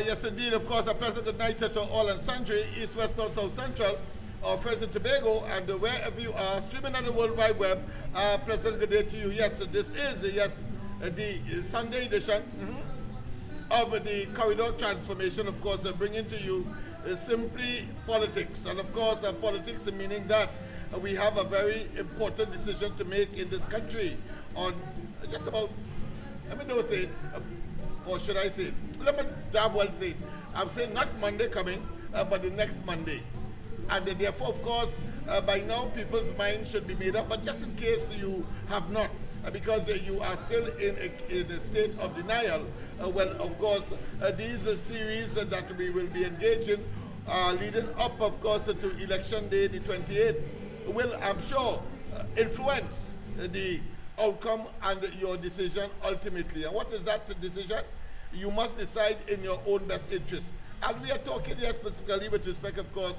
Yes, indeed. Of course, a pleasant good night to all and sundry, East, West, North, South, Central, or friends in Tobago, and wherever you are, streaming on the World Wide Web. Pleasant good day to you. Yes, this is, the Sunday edition of the Corridor Transformation, of course, bringing to you simply politics. And of course, politics meaning that we have a very important decision to make in this country on just about, let me not say it, or should I say, let me damn well say it. I'm saying not Monday coming, but the next Monday. And therefore, of course, by now people's minds should be made up, but just in case you have not, because you are still in a state of denial, well, of course, these series that we will be engaging leading up, of course, to election day, the 28th, will, I'm sure, influence the outcome and your decision ultimately. And what is that decision? You must decide in your own best interest. And we are talking here specifically with respect, of course,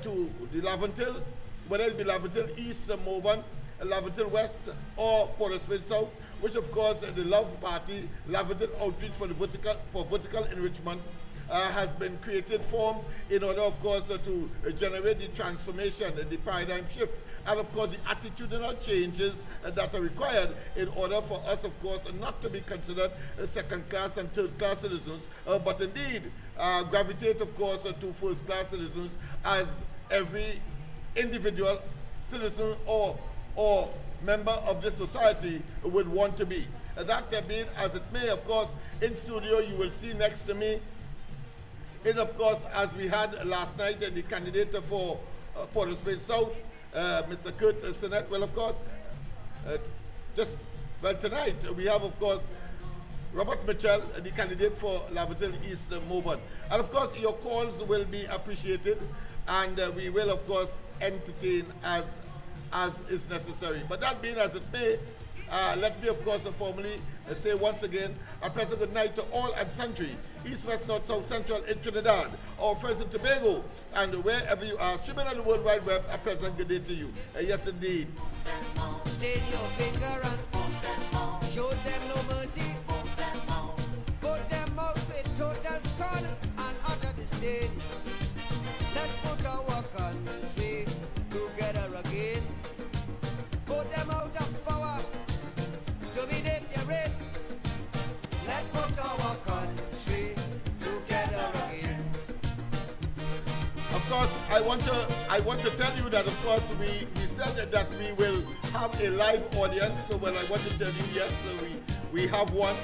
to the Laventils, whether it be Laventil East, Morvan, Laventil West, or Port of Spain South, which of course the Love Party, Laventil Outreach for Vertical Enrichment, has been created, formed in order, of course, to generate the transformation, the paradigm shift, and of course the attitudinal changes that are required in order for us, of course, not to be considered second-class and third-class citizens, but indeed gravitate, of course, to first-class citizens as every individual citizen or member of this society would want to be. That being as it may, of course, in studio you will see next to me is, of course, as we had last night, the candidate for Port of Spain South, Mr. Kurt Sinnett. Well, of course, tonight we have, of course, Robert Mitchell, the candidate for Laventil East Morvan. And of course, your calls will be appreciated, and we will, of course, entertain as is necessary. But that being as it may, let me, of course, formally say once again a pleasant good night to all and sundry, East, West, North, South, Central in Trinidad, our friends in Tobago, and wherever you are, streaming on the World Wide Web, a pleasant good day to you. Yes, indeed. Steady your finger and show them no mercy. Put them out with total scorn and utter disdain. Let's put our country together again. Put them out of power, dominate their reign. Let's put our country together again. Of course, I want to tell you that, of course, we said that we will have a live audience. So, well, I want to tell you, yes, we have one.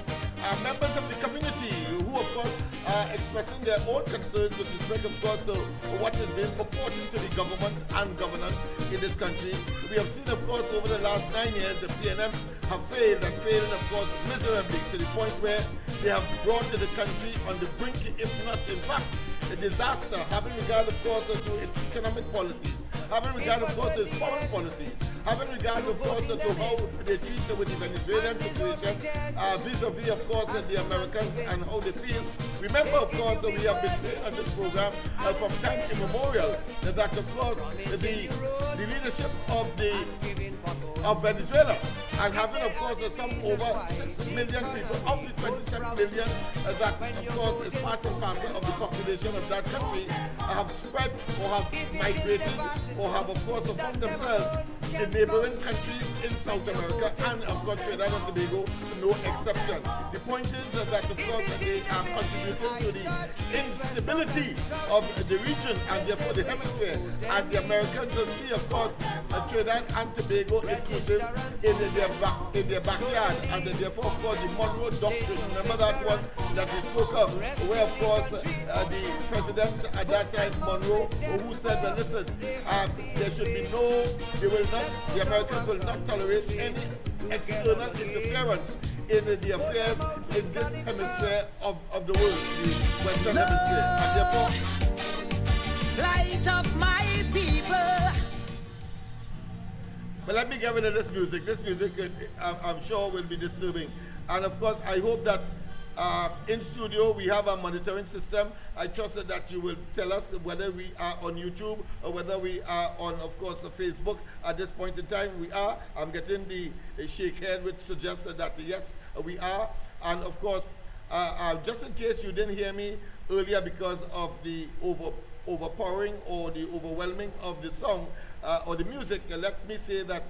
Members of the community who, of course, are expressing their own concerns with respect, of course, to what is being purported to the government and governance in this country. We have seen, of course, over the last 9 years, the PNM have failed, of course, miserably, to the point where they have brought the country on the brink, if not, in fact, a disaster, having regard, of course, to its economic policies, having regard, of course, to its foreign policies, having regard, of course, to how they treat with the Venezuelan situation, vis-a-vis, of course, the Americans and how they feel. Remember, of course, we have been saying on this program from time immemorial that, of course, the leadership of Venezuela, and having, of course, some over 6 million people of the 27 million that, of course, is part and parcel of the population of that country, have spread or have migrated or have, of course, found themselves in neighboring countries in South America, and, of course, Trinidad and Tobago, no exception. The point is that, of course, they are contributing to the instability of the region and therefore the hemisphere. And the Americans see, of course, Trinidad and Tobago inclusive in their backyard, and therefore, of course, the Monroe Doctrine. Remember that one that we spoke of, where, of course, the president at that time, Monroe, who said that, listen, there should be the Americans will not tolerate any external interference in the affairs in this hemisphere of the world, the Western Hemisphere. And therefore, Light of my people. but let me get rid of this music. This music, I'm sure, will be disturbing. And of course, I hope that in studio we have a monitoring system. I trust that you will tell us whether we are on YouTube or whether we are on, of course, Facebook. At this point in time, we are. I'm getting the shake head which suggests that yes, we are. And of course, Just in case you didn't hear me earlier because of the overpowering or the overwhelming of the song or the music, let me say that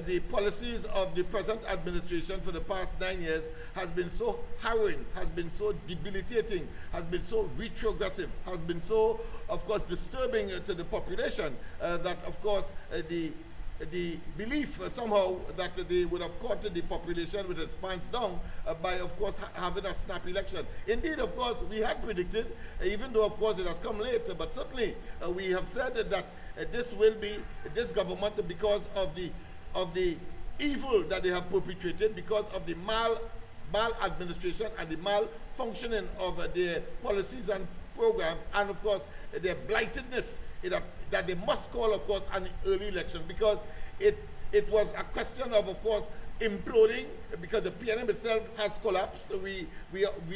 the policies of the present administration for the past 9 years has been so harrowing, has been so debilitating, has been so retrogressive, has been so, of course, disturbing to the population that, of course, the belief somehow that they would have caught the population with its pants down by, of course, having a snap election. Indeed, of course, we had predicted, even though, of course, it has come late, but certainly we have said that this will be, this government, because of the evil that they have perpetrated, because of the maladministration and the malfunctioning of their policies and programs, and of course their blightedness, that they must call, of course, an early election, because it was a question of course, imploding, because the PNM itself has collapsed. We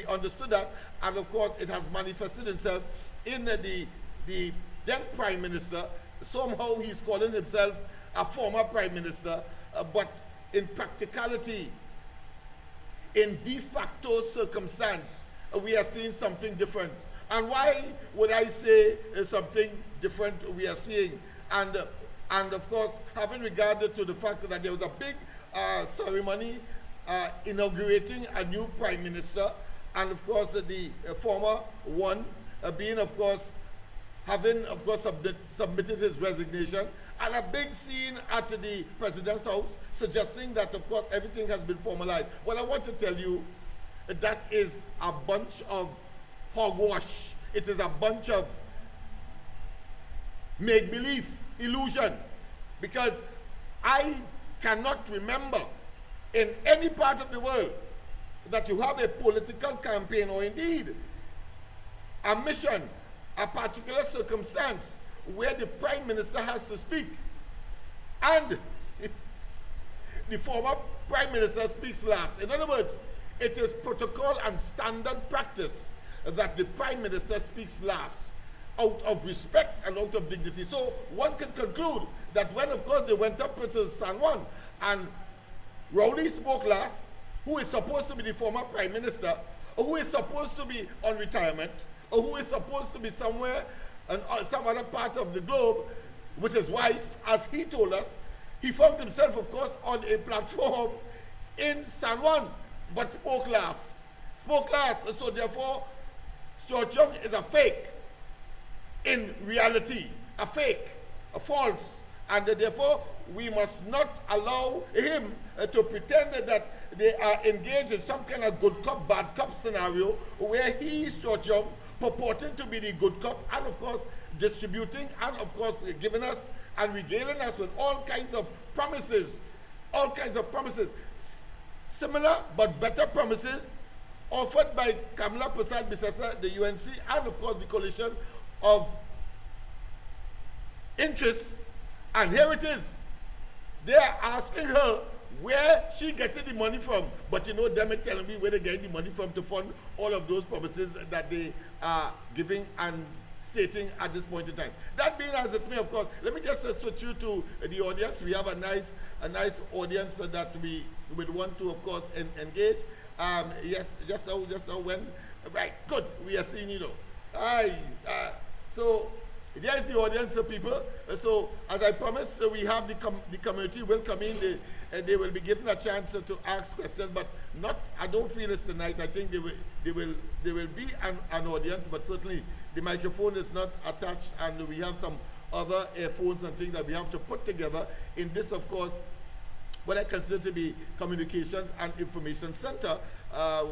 understood that, and of course it has manifested itself in the then Prime Minister. Somehow he's calling himself a former Prime Minister, but in practicality, in de facto circumstance, we are seeing something different. And why would I say something different we are seeing? And of course, having regard to the fact that there was a big ceremony inaugurating a new Prime Minister, and of course the former one being, of course, having, of course, submitted his resignation, and a big scene at the President's house suggesting that, of course, everything has been formalized. Well, I want to tell you that is a bunch of hogwash. It is a bunch of make-believe, illusion, because I cannot remember in any part of the world that you have a political campaign, or indeed a mission, a particular circumstance where the Prime Minister has to speak, and the former Prime Minister speaks last. In other words, it is protocol and standard practice that the Prime Minister speaks last, out of respect and out of dignity. So one can conclude that when, of course, they went up to San Juan and Rowley spoke last, who is supposed to be the former Prime Minister, or who is supposed to be on retirement, or who is supposed to be somewhere in some other part of the globe with his wife, as he told us, he found himself, of course, on a platform in San Juan, but spoke last. Spoke last. So therefore, Stuart Young is a fake in reality, a fake, a false, and therefore we must not allow him to pretend that they are engaged in some kind of good cop, bad cop scenario where he, Stuart Young, purporting to be the good cop, and of course distributing and of course giving us and regaling us with all kinds of promises, similar but better promises offered by Kamala Prasad Bisesa, the UNC, and of course the coalition of interests. And here it is. They are asking her where she getting the money from. But you know, them are telling me where they getting the money from to fund all of those promises that they are giving and stating at this point in time. That being as it may, of course, let me just switch you to the audience. We have a nice audience that we would want to, of course, engage. Yes, just so when, right, good, we are seeing you know. So there is the audience of people. So as I promised, we have the community will come in. They will be given a chance to ask questions, but not. I don't feel it's tonight. I think they will be an audience, but certainly the microphone is not attached, and we have some other earphones and things that we have to put together in this, of course, what I consider to be communications and information center,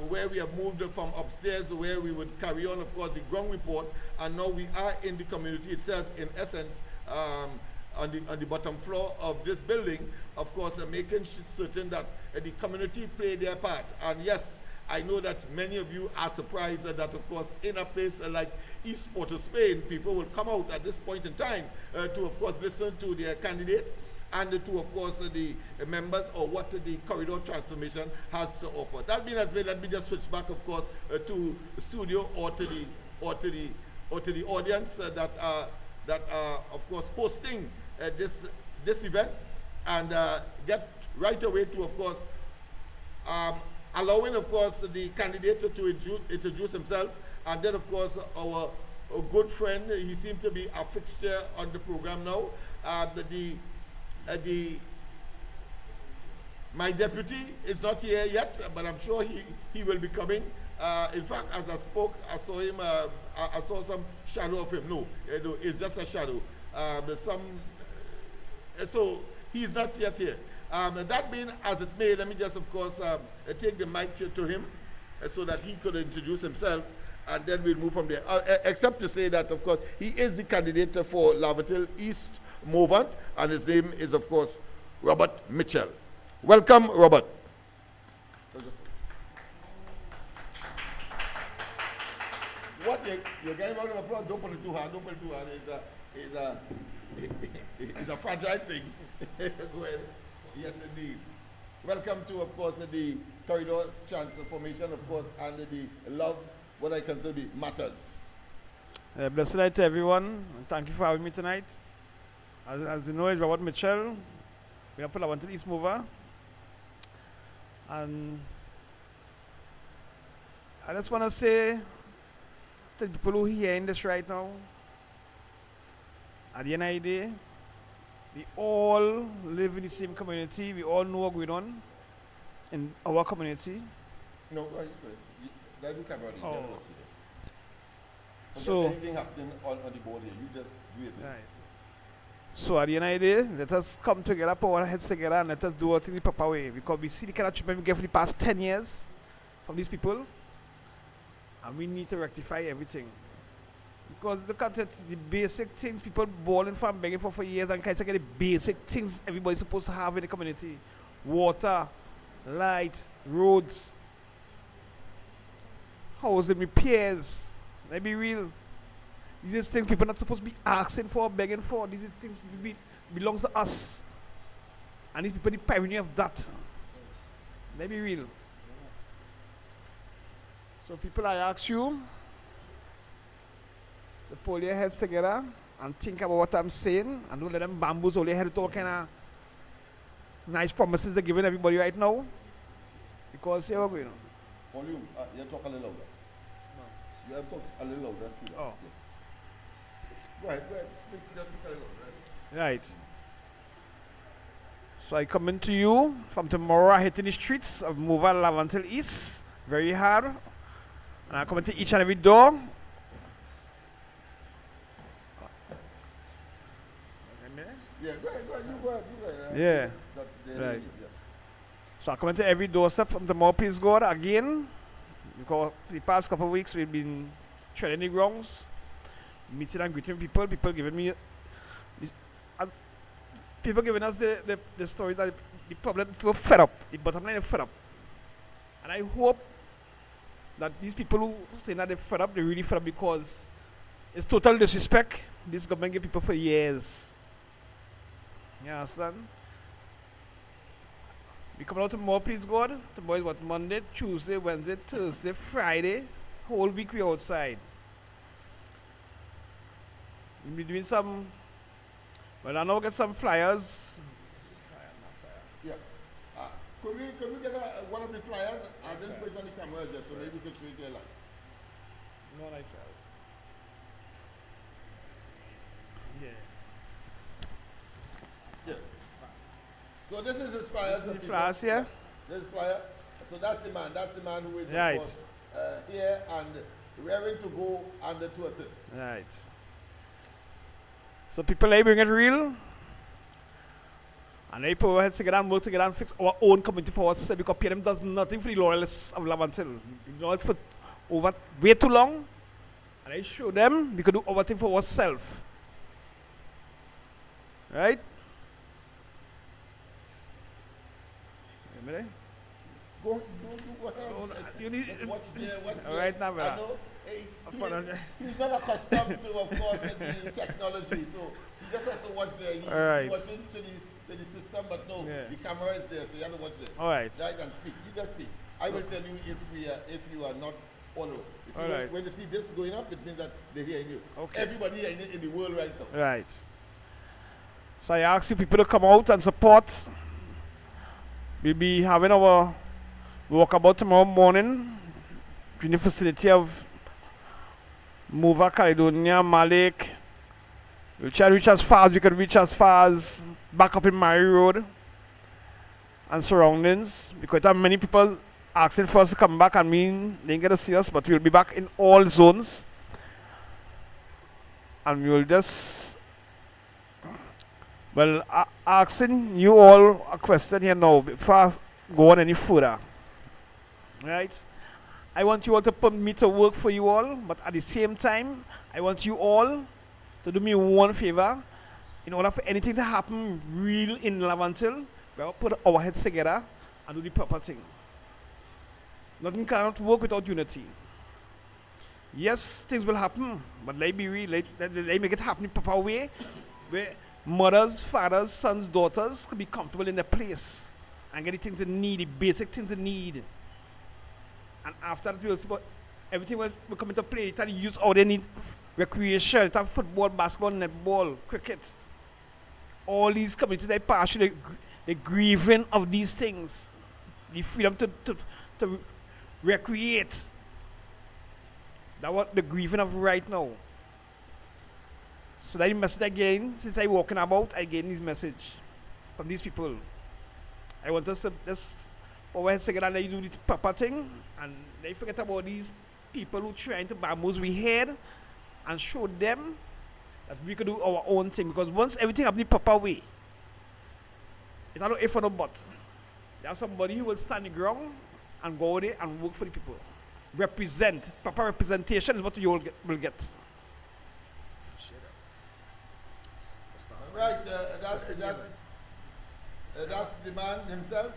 where we have moved from upstairs where we would carry on, of course, the ground report, and now we are in the community itself, in essence, on the bottom floor of this building, of course, making certain that the community play their part. And yes, I know that many of you are surprised that, of course, in a place like East Port of Spain, people will come out at this point in time to, of course, listen to their candidate, and to, of course, the members, or what the corridor transformation has to offer. That being as well, let me just switch back, of course, to the studio or to the audience that are, of course, hosting this event, and get right away to, of course, allowing, of course, the candidate to introduce himself, and then, of course, our good friend, he seems to be a fixture on the program now. My deputy is not here yet, but I'm sure he will be coming. In fact, as I spoke, I saw him. I saw some shadow of him. No, it's just a shadow. So he's not yet here. That being as it may, let me just, of course, take the mic to him so that he could introduce himself, and then we'll move from there. Except to say that, of course, he is the candidate for Lavatel East Movement, and his name is, of course, Robert Mitchell. Welcome, Robert. What you're getting out of applause? Don't put it too hard. Don't put it too hard. It's a fragile thing. Go ahead. Yes, indeed. Welcome to, of course, the corridor transformation, of course, and the love, what I consider the matters. Blessed night to everyone, and thank you for having me tonight. As you know, it's Robert Mitchell. We are for Lavatel East Mover. And I just want to say to the people who are hearing this right now, at the end of the day, we all live in the same community. We all know what's going on in our community. No, that you can't really So anything happening on the board here, you just do it. Right. So at the end of the day, let us come together, put our heads together, and let us do it in the proper way. Because we see the kind of treatment we get for the past 10 years from these people, and we need to rectify everything. Because look at it, the basic things people balling for and begging for years, and kind of get the basic things everybody's supposed to have in the community: water, light, roads, housing repairs. Let me be real. These are things people are not supposed to be asking for, begging for. These are things belongs to us, and these people the pioneer of that. Let me be real. So people, I ask you to pull your heads together and think about what I'm saying, and don't let them bamboozle your head with all kind of nice promises they're giving everybody right now. Because here we're going on. Volume, you talk a little louder. No. You have to talk a little louder. Oh. Yeah. Go ahead. Speak a little louder. Right. So I come into you from tomorrow. I hit in the streets of Mova Lavatel East very hard, and I come into each and every door. Yeah, go ahead. You go ahead. Yeah. Right. So I come into every doorstep from tomorrow, please God, again. Because the past couple of weeks we've been treading the grounds, meeting and greeting people. People giving me people giving us the story that the problem, people fed up. The bottom line is fed up. And I hope that these people who say that they're fed up, they're really fed up, because it's total disrespect this government give people for years. You understand? We come out tomorrow, please God. Tomorrow is what? Monday, Tuesday, Wednesday, Thursday, Friday. Whole week we outside. We'll be doing some. Well, I know we'll get some flyers. Yeah. Could we get one of the flyers? I didn't put it on the camera just so maybe we could show it to you. No night flyers. Yeah. Yeah. So this is his flyer. This is the flyers here. This flyer. So that's the man. That's the man who is right. Of course, here and raring to go and to assist. Right. So people are bring it real. And they put our heads together and work together and fix our own community for ourselves, because PNM does nothing for the loyalists of Lavatel. We know it for over way too long. And I show them we could do our thing for ourselves. Right? Go ahead. You need What's there? all right now, I know he's not accustomed to, of course, the technology, so he just has to watch there. He's watching to the system, but no, the camera is there, so you have to watch there. All right. So I can speak. You just speak. I will tell you if you are not following. All right. When you see this going up, it means that they're hearing you. Okay. Everybody here in the world right now. Right. So I ask you people to come out and support. We'll be having our walk about tomorrow morning in the vicinity of Mova, Caledonia, Malik. We'll try to reach as far as we can reach as far as back up in Mary Road and surroundings, because there are many people asking for us to come back, and mean they ain't gonna see us, but we'll be back in all zones. And we'll just, well, asking you all a question here now before I go on any further. Right? I want you all to put me to work for you all, but at the same time, I want you all to do me one favor. In order for anything to happen real in Lavantil, we have to put our heads together and do the proper thing. Nothing cannot work without unity. Yes, things will happen, but let me real, let make it happen in a proper way, where mothers, fathers, sons, daughters can be comfortable in their place and get the things they need, the basic things they need. And after that, we'll see about everything will come into play. They use all they need, recreation, they have football, basketball, netball, cricket. All these communities, they pass through the grieving of these things, the freedom to recreate. That's what the grieving of right now. So that message again, since I'm walking about, I gain this message from these people. I want us to just always say that they do the proper thing, and they forget about these people who trying to bamboozle we head, and show them that we can do our own thing. Because once everything happens the proper way, it's not a if or no but. There's somebody who will stand the ground and go there and work for the people. Represent. Proper representation is what you all will get. Right, that's the man himself.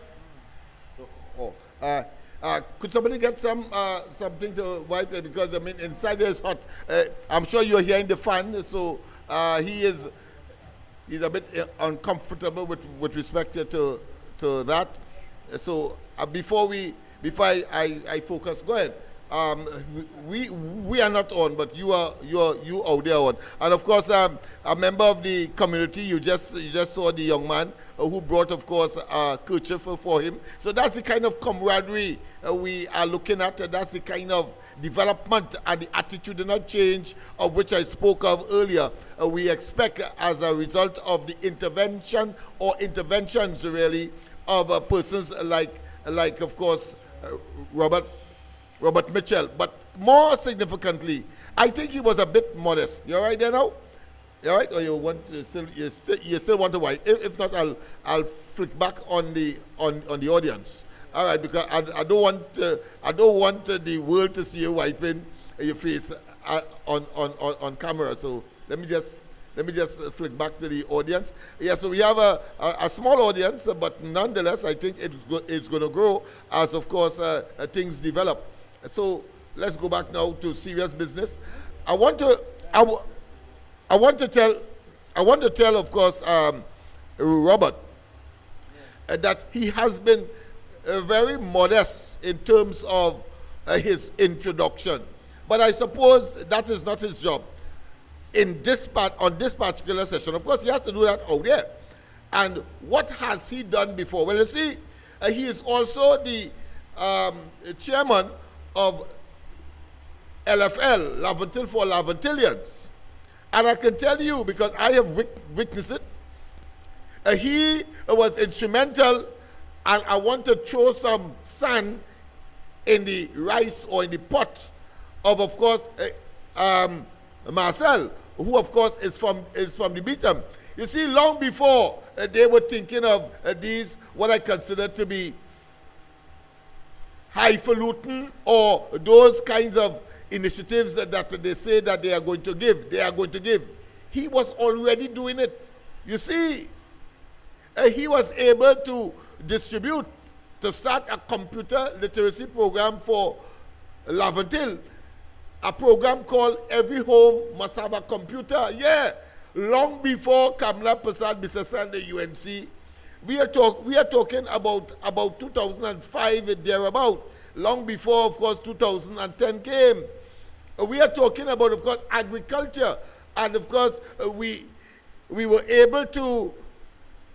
Could somebody get something to wipe it, because I mean inside there is hot. I'm sure you're hearing the fan, so he's a bit uncomfortable with respect to that. So before I focus, go ahead. We are not on, but you out there on. And of course, a member of the community, you just saw the young man who brought, of course, a kerchief for him. So that's the kind of camaraderie we are looking at. That's the kind of development and the attitudinal change of which I spoke of earlier. We expect as a result of the intervention or interventions really of persons like of course Robert Mitchell. But more significantly, I think he was a bit modest. You all right there now? You all right? Or you want to you still want to wipe? If not, I'll flick back on the audience. All right, because I don't want the world to see you wiping your face on camera. So let me just flick back to the audience. Yeah, so we have a small audience, but nonetheless, I think it's going to grow as, of course, things develop. So let's go back now to serious business. I want to tell, of course, Robert, that he has been very modest in terms of his introduction. But I suppose that is not his job. On this particular session, of course, he has to do that out there. And what has he done before? Well, you see, he is also the chairman of LFL, Lavantil for Lavantilians. And I can tell you, because I have witnessed it, he was instrumental, and I want to throw some sand in the rice or in the pot of course, Marcel, who of course is from the Beatum. You see, long before they were thinking of these, what I consider to be highfalutin or those kinds of initiatives that they say that they are going to give. He was already doing it. You see, he was able to start a computer literacy program for Lavantil, a program called Every Home Must Have a Computer. Yeah, long before Kamla Prasad Bisesa and the UNC. We are talking about 2005 thereabout, long before, of course, 2010 came. We are talking about, of course, agriculture, and of course, we were able to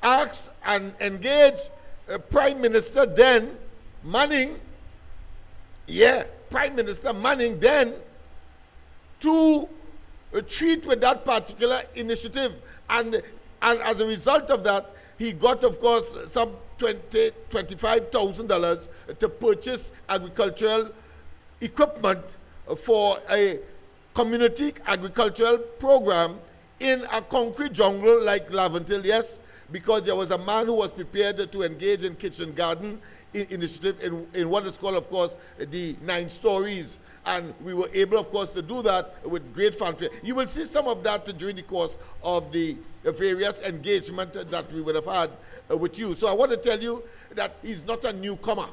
ask and engage Prime Minister then, Manning, Yeah, Prime Minister Manning then to treat with that particular initiative. And as a result of that, he got, of course, some $25,000 to purchase agricultural equipment for a community agricultural program in a concrete jungle like Laventille, yes, because there was a man who was prepared to engage in kitchen garden initiative in what is called, of course, the 9 stories. And we were able, of course, to do that with great fanfare. You will see some of that during the course of the various engagement that we would have had with you. So I want to tell you that he's not a newcomer,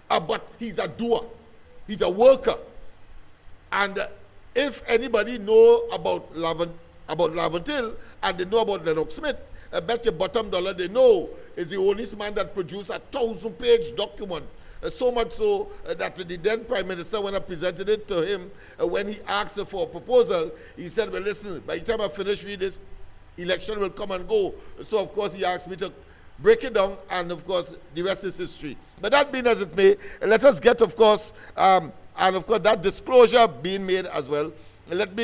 but he's a doer. He's a worker. And if anybody know about Laventille and they know about Lennox Smith, I bet you bottom dollar they know is the only man that produced a 1,000-page document. So much so that the then Prime Minister, when I presented it to him, when he asked for a proposal, he said, well, listen, by the time I finish reading this, election will come and go. So, of course, he asked me to break it down, and, of course, the rest is history. But that being as it may, let us get, of course, and, of course, that disclosure being made as well. Let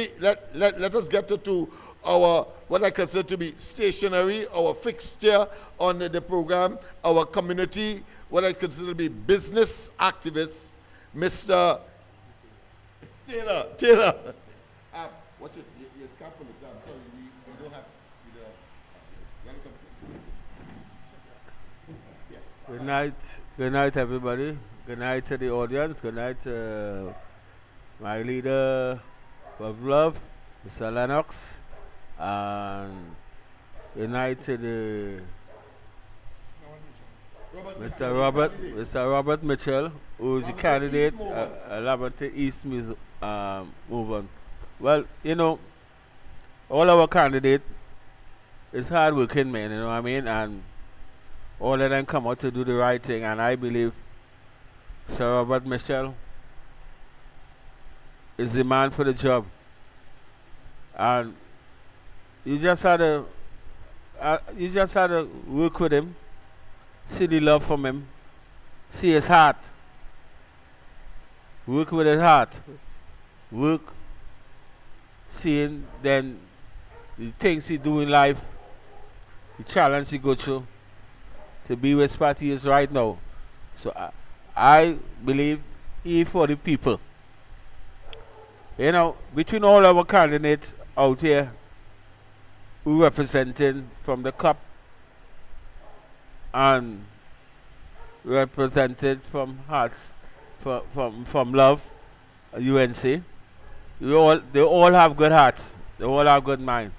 us get to our, what I consider to be stationary, our fixture on the program, our community, what I consider to be business activist, Mr. Taylor. What's it? You can't pull it down. Sorry, we don't have. Yes. Good night. Good night, everybody. Good night to the audience. Good night to my leader of love, Mr. Lennox. And good night to the Mr. Robert Mitchell, who is the candidate at Laventille East Movement. Well, you know, all our candidates is hard-working men, you know what I mean? And all of them come out to do the right thing. And I believe Sir Robert Mitchell is the man for the job. And you just had to work with him, see the love from him, see his heart, work with his heart, work, seeing then the things he do in life, the challenge he go through, to be where party is right now. So I believe he for the people. You know, between all our candidates out here who representing from the CUP and represented from Hearts, from Love, UNC, they all have good hearts. They all have good mind.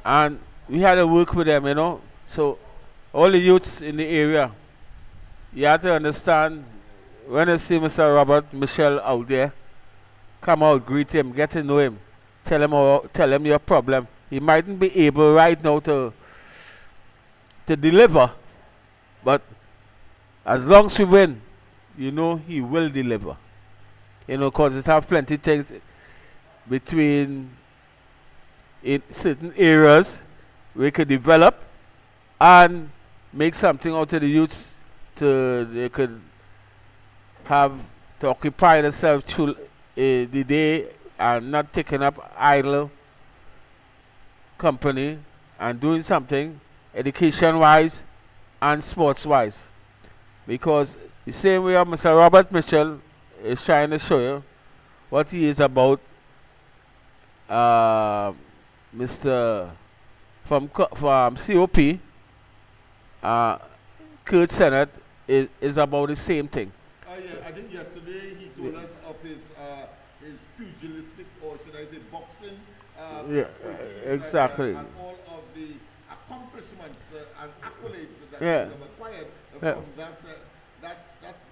And we had to work with them, you know. So all the youths in the area, you have to understand, when you see Mr. Robert Michel out there, come out, greet him, get to know him, tell him your problem. He mightn't be able right now to deliver, but as long as we win, you know he will deliver. You know, because it's have plenty of things between in certain areas we could develop and make something out of the youths they could have to occupy themselves through the day and not taking up idle company and doing something education-wise and sports-wise. Because the same way Mr. Robert Mitchell is trying to show you what he is about, Mr. from COP, Kurt Sennett is about the same thing. Yeah, I think yesterday he told us of his pugilistic, or should I say boxing, exactly. And all of the accomplishments and accolades that he have acquired from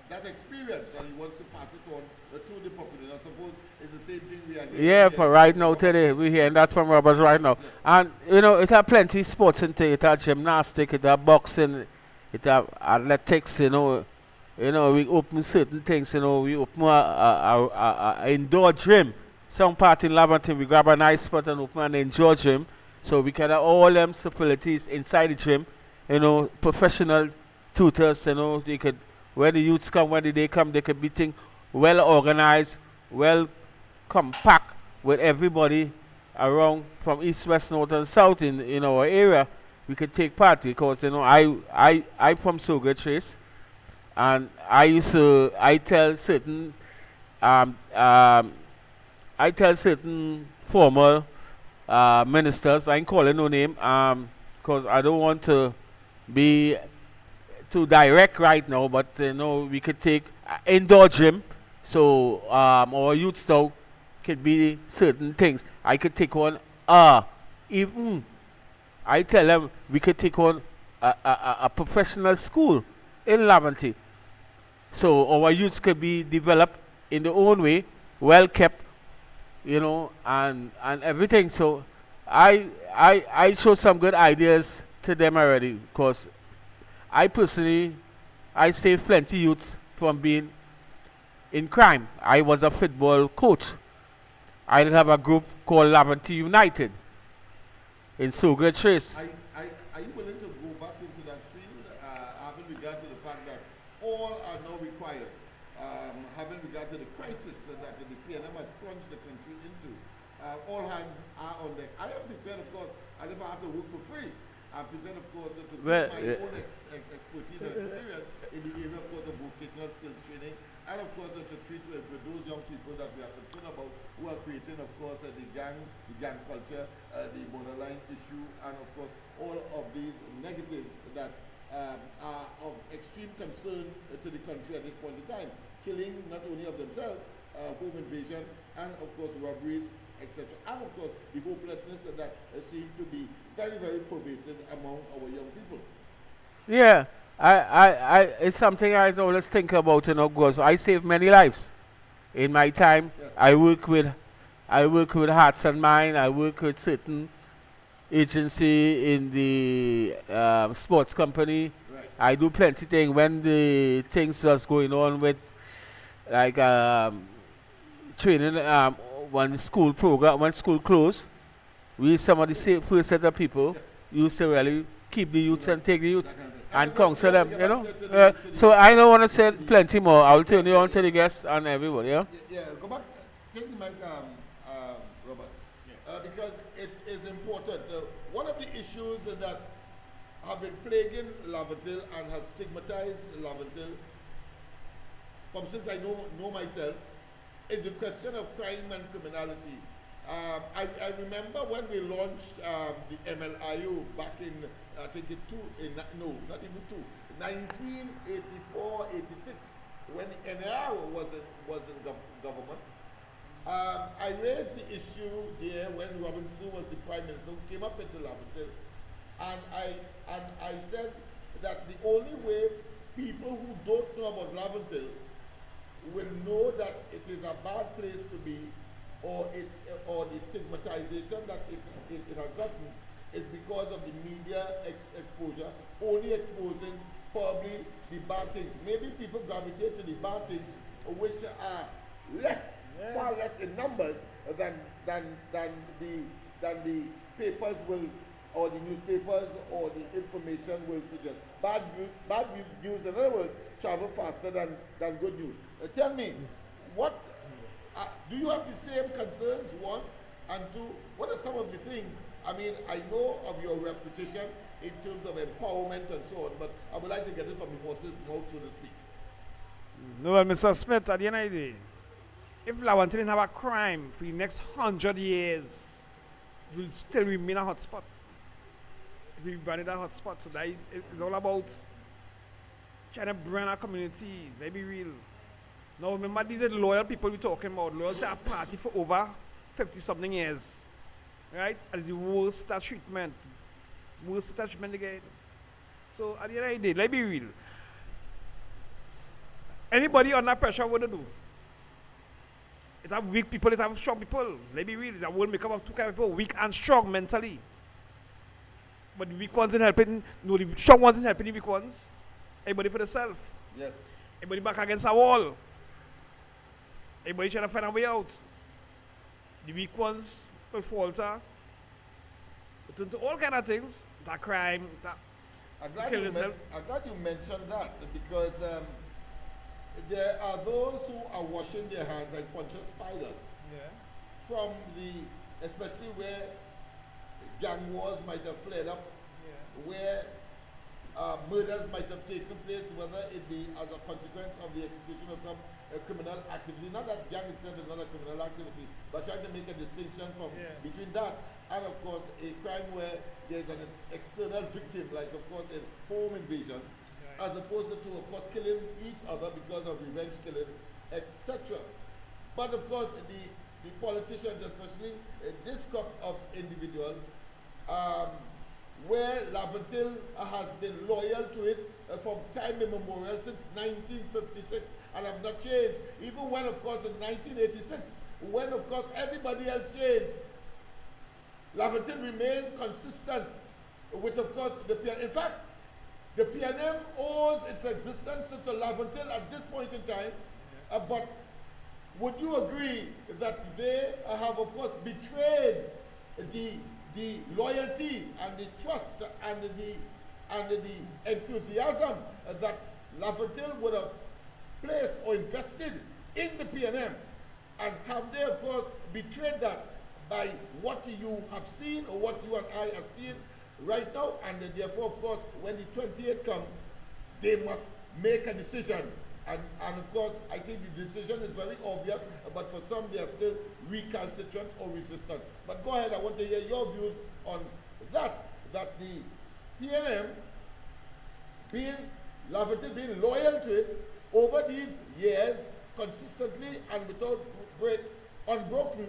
that experience, and he wants to pass it on to the populace. I suppose it's the same thing we are hearing. Yeah, for right now today, we're hearing that from Robert right now. Yes. And, you know, it have plenty of sports in it. It have gymnastics, it have boxing, it have athletics, you know. You know, we open certain things, you know, we open a indoor gym. Some part in Laventille, we grab a nice spot and open an indoor gym. So we can have all them facilities inside the gym, you know, professional tutors, you know, they could, when the youths come, when the day come, they could be well organized, well compact with everybody around from east, west, north, and south in our area, we could take part because I from Sugar Trace, and I tell certain um, um, I tell certain former ministers, I ain't calling no name, because I don't want to be too direct right now, but we could take indoor gym, so our youth now could be certain things. I could take on even I tell them we could take on a professional school in Laventille, so our youths could be developed in their own way, well kept, and everything. So I show some good ideas to them already, because I personally I saved plenty youths from being in crime. I was a football coach. I did have a group called Laventille United in Sugar Trace. Are you willing to go back into that field, having regard to the fact that all are now required, having regard to the crisis that the PNM has plunged the country into? All hands are on deck. I am prepared, of course, and if I have to work for free, I'm prepared, of course, to give my own expertise and experience in the area, of course, of vocational skills training, and of course, to treat with those young people that we are concerned about, who are creating, of course, the gang culture, the borderline issue, and of course, all of these negatives that are of extreme concern to the country at this point in time. Killing not only of themselves, home invasion, and of course, robberies, etc. And of course, the hopelessness that seems to be very, very pervasive among our young people. Yeah, it's something I always think about, because I saved many lives in my time. Yes. I work with Hearts and Mind. I work with certain agency in the sports company. Right. I do plenty things when the things was going on with like training. When school closed, we some of the first set of people used to really keep the youths and take the youths and counsel them, so I don't want to say plenty more. I'll turn you on to the guests and everybody, Yeah, go back. Take the mic, Robert. Because it is important. One of the issues that have been plaguing Laventille and has stigmatized Laventille from since I know myself is the question of crime and criminality. I remember when we launched the MLIU back in, I think not even 1984, 86, when the NAR was in government. I raised the issue there when Robinson was the Prime Minister, who came up into Laventille, and I said that the only way people who don't know about Laventille will know that it is a bad place to be, or the stigmatization that it has gotten, is because of the media exposure, only exposing probably the bad things. Maybe people gravitate to the bad things, which are far less in numbers than the papers will, or the newspapers, or the information will suggest. Bad news, in other words, travel faster than good news. Tell me, what do you have the same concerns? One, and two, what are some of the things? I mean, I know of your reputation in terms of empowerment and so on, but I would like to get it from the horse's mouth, so to speak. No, well, Mr. Smith, at the end of the day, if Laventille didn't have a crime for the next 100 years, it will still remain a hotspot. It will be branded a hotspot. So that it's all about trying to brand our community. Let's be real. Now remember, these are the loyal people we're talking about. Loyal to our party for over 50-something years. Right? And the worst treatment. Worst attachment again. So at the end of the day, let's be real. Anybody under pressure, what to do? It have weak people, it have strong people. Let's be real. That world make up of two kind of people, weak and strong mentally. But the weak ones ain't helping, no, the strong ones ain't helping the weak ones. Everybody for themselves. Yes. Everybody back against a wall. Everybody trying to find a way out. The weak ones will falter. Turn to all kind of things. That crime, that I'm glad kill you yourself. mentioned that, because there are those who are washing their hands like Pontius Pilate Yeah. from especially where gang wars might have flared up, Yeah. where murders might have taken place, whether it be as a consequence of the execution of some criminal activity. Not that gang itself is not a criminal activity, but trying to make a distinction between that and, of course, a crime where there is an external victim, like, of course, a home invasion, as opposed to, of course, killing each other because of revenge killing, etc. But, of course, the politicians, especially this crop of individuals, where Laventil has been loyal to it from time immemorial, since 1956, and have not changed, even when, of course, in 1986, when, of course, everybody else changed, Laventil remained consistent with, of course, the PNM. In fact, the PNM owes its existence to Laventil at this point in time, but would you agree that they have, of course, betrayed the loyalty and the trust and the enthusiasm that Laventil would have placed or invested in the PNM? And have they, of course, betrayed that by what you have seen or what you and I are seeing right now? And therefore, of course, when the 28th comes, they must make a decision. And of course, I think the decision is very obvious, but for some, they are still recalcitrant or resistant. But go ahead, I want to hear your views on that the PNM, Laventil being loyal to it over these years, consistently and without break, unbroken,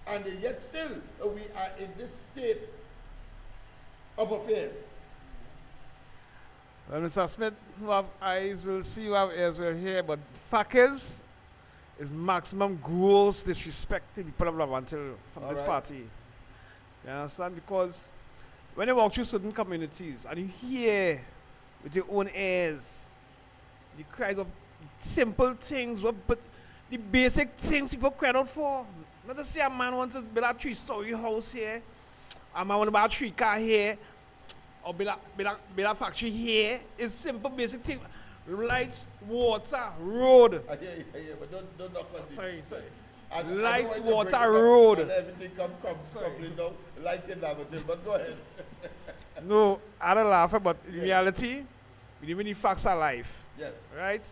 and yet still we are in this state of affairs. Well, Mr. Smith, who have eyes will see, who have ears will hear, but fact is maximum gross disrespect to people of Laventil from this party. You understand? Because when you walk through certain communities and you hear with your own ears the cries of simple things, but the basic things people cry out for. Not to say a man wants to build a 3-story house here, a man wants to buy a 3-car here, or build a factory here. It's simple basic things. Lights, water, road. I hear, but don't knock on Sorry. Lights, water, road. And everything crumbling down like in Laventil, but go ahead. No, I don't laugh, but in reality, we need facts are life. Yes. Right?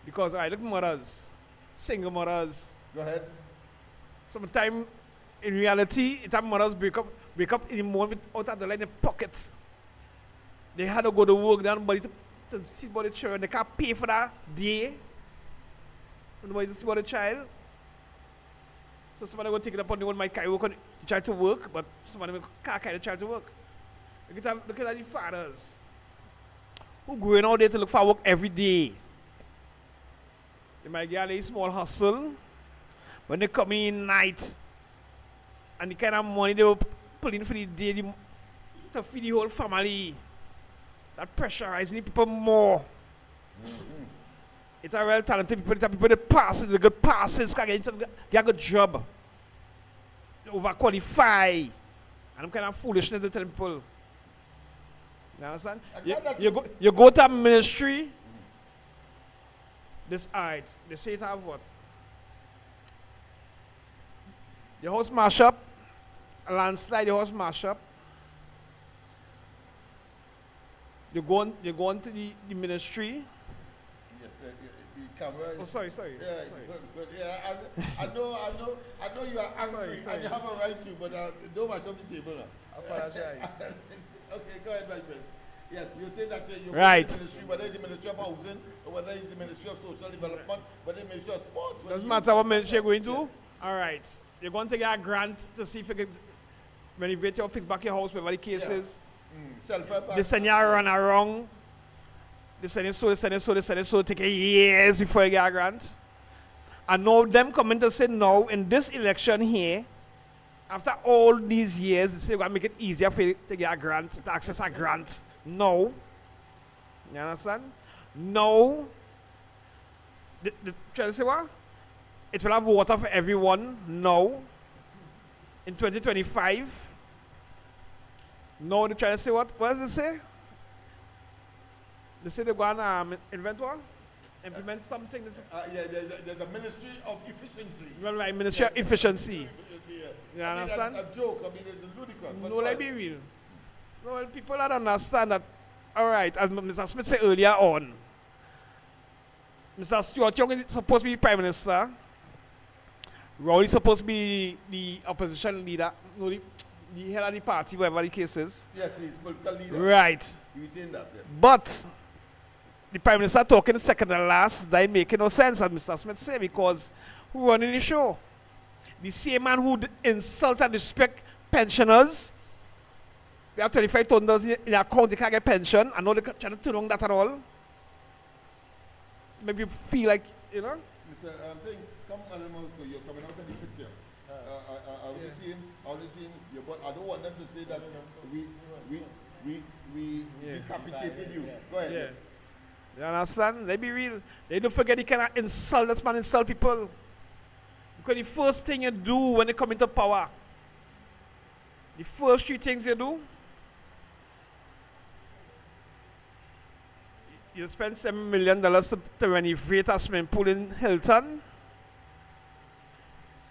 Because I look at mothers, single mothers. Go ahead. Sometimes, in reality, it's time mothers wake up in the morning out of the line in pockets. They had to go to work, nobody to see about the children. They can't pay for that day. Nobody to see about the child. So somebody will take it upon the one might carry work on the child to work, but somebody can't carry the child to work. Look at the fathers who going out there to look for work every day. They might get a small hustle. When they come in night, and the kind of money they will pull in for the day to feed the whole family, that pressurizing the people more. It's a real talented people. It's a people that passes, the good passes, can get a good job. They overqualify. And I'm kind of foolishness to tell people. You understand? You go to a ministry. This art, they say it have what? The house mash up, a landslide, the house mash up. You go on to the ministry. The camera. Oh, sorry. Yeah, sorry. Good. Yeah, I know you are angry Sorry. and you have a right to, but don't mash up the table now. I apologize. Okay, go ahead, my friend. Yes, you say that you right. The ministry, whether it's the Ministry of Housing, or whether it's the Ministry of Social Development, whether it's the Ministry of Sports. Doesn't matter what ministry you're going to. Yeah. All right. You're going to get a grant to see if you can renovate or fix back your house, whatever the case is. Self-help. They send you run around. They send you so, take years before you get a grant. And now them coming to say no, in this election here, after all these years, they say we're going to make it easier for you to get a grant, to access a grant. No. You understand? No. Trying to say what? It will have water for everyone. No. In 2025. No, they're trying to say what? What does it say? They say they're going to invent what? implement something. Yeah, there's a Ministry of Efficiency. Well, right, Ministry of Efficiency. Yeah. You I mean, understand? a joke. I mean, it's ludicrous. No, let me be real. No, well, people don't understand that. All right, as Mr. Smith said earlier on, Mr. Stuart Young is supposed to be Prime Minister. Rowley is supposed to be the opposition leader, no, the head of the party, whatever the case is. Yes, he's political leader. Right. You retain that, yes. But the Prime Minister talking second and last, that ain't making no sense, as Mr. Smith said, because who running the show? The same man who insult and respect pensioners. They have $25,000 in their account, they can't get pension. I know they can't try to turn on that at all. Maybe you feel like, you know. Mr. Thing, come on, you're coming out of the picture. I'll be seeing you, but I don't want them to say that we decapitated you. Go ahead. Yeah. You understand? They be real. They don't forget they cannot insult this man, insult people. Because the first thing you do when they come into power, the first three things you do, you spend $7 million to renovate a swimming pool in Hilton.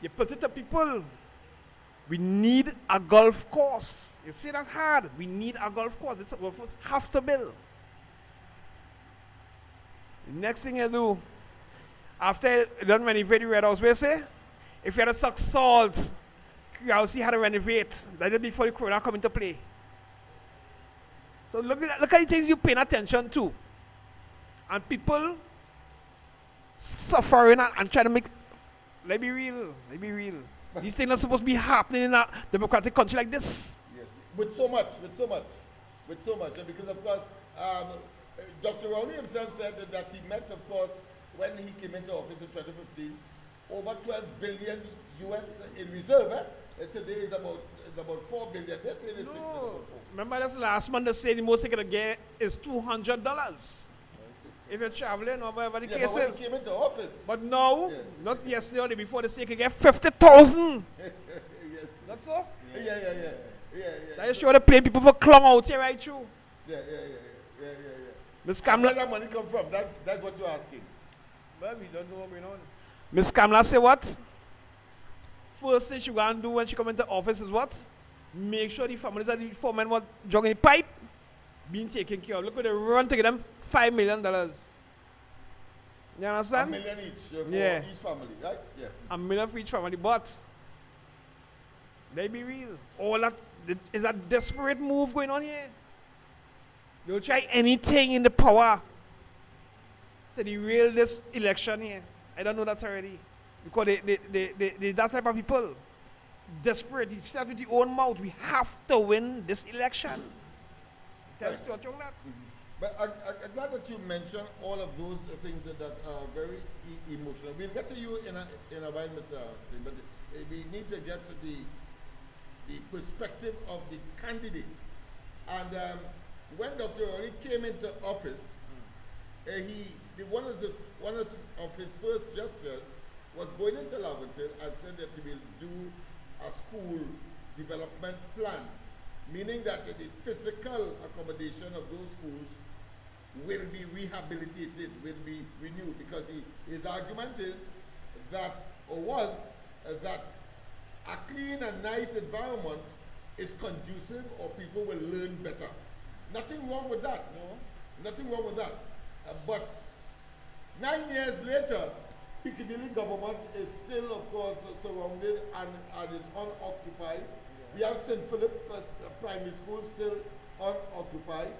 You put it to people. We need a golf course. You see that hard? We need a golf course. It's what we have to build. The next thing you do, after you done renovate the Red House, where say, if you had a suck salt, you see how to renovate. That is before the corona come into play. So look at the things you're paying attention to. And people suffering and trying to make, let me real. These things are supposed to be happening in a democratic country like this. Yes, with so much. And because, of course, Dr. Rowley himself said that he met, of course, when he came into office in 2015, over 12 billion US in reserve. Today is about 4 billion. They say it's 6 billion. Remember this last month they say the most you can get is $200. If you're traveling or whatever the case but when is. he came into office. But now, not yesterday or the day before, they say you can get 50,000. Yes. That's all? Yeah. That is sure the playing people for clung out here right through. Yeah. Miss Where Kamla, that money come from? That's what you're asking. well, we don't know what's going on. Miss Kamla say what? First thing she gonna do when she come into office is what? Make sure the families of the foremen what jogging the pipe being taken care of. Look at they run to get them $5 million. You understand? $1 million each for each family, right? Yeah. $1 million for each family, but they be real. All that is a desperate move going on here. They'll try anything in the power to derail this election here. I don't know that already. Because they that type of people. Desperate. He said with his own mouth, we have to win this election. Tell Stuart Young that. But I'm glad that you mentioned all of those things that are very emotional. We'll get to you in a while, Mr. Thing, but we need to get to the perspective of the candidate. And when Dr. Ori came into office, one of his first gestures was going into Lavington and said that he will do a school development plan, meaning that the physical accommodation of those schools will be rehabilitated, will be renewed, because his argument is that, that a clean and nice environment is conducive or people will learn better. Nothing wrong with that. No. Nothing wrong with that. But 9 years later, Piccadilly government is still, of course, surrounded and is unoccupied. We have St. Philip Primary School still unoccupied,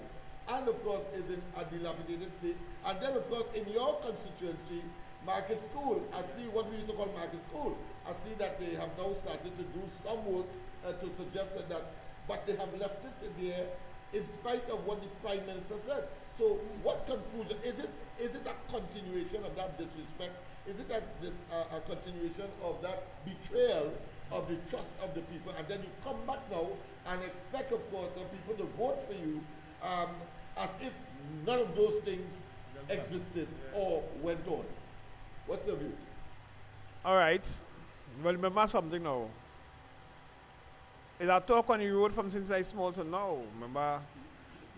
and of course is in a dilapidated state. And then, of course, in your constituency, Market School, I see what we used to call Market School. I see that they have now started to do some work to suggest that, but they have left it there in spite of what the Prime Minister said. So, what conclusion is it? Is it a continuation of that disrespect? Is it a continuation of that betrayal of the trust of the people? And then you come back now and expect, of course, some people to vote for you as if none of those things existed or went on. What's the view? All right. Well, remember something now. Is a talk on the road from since I small to now. Remember,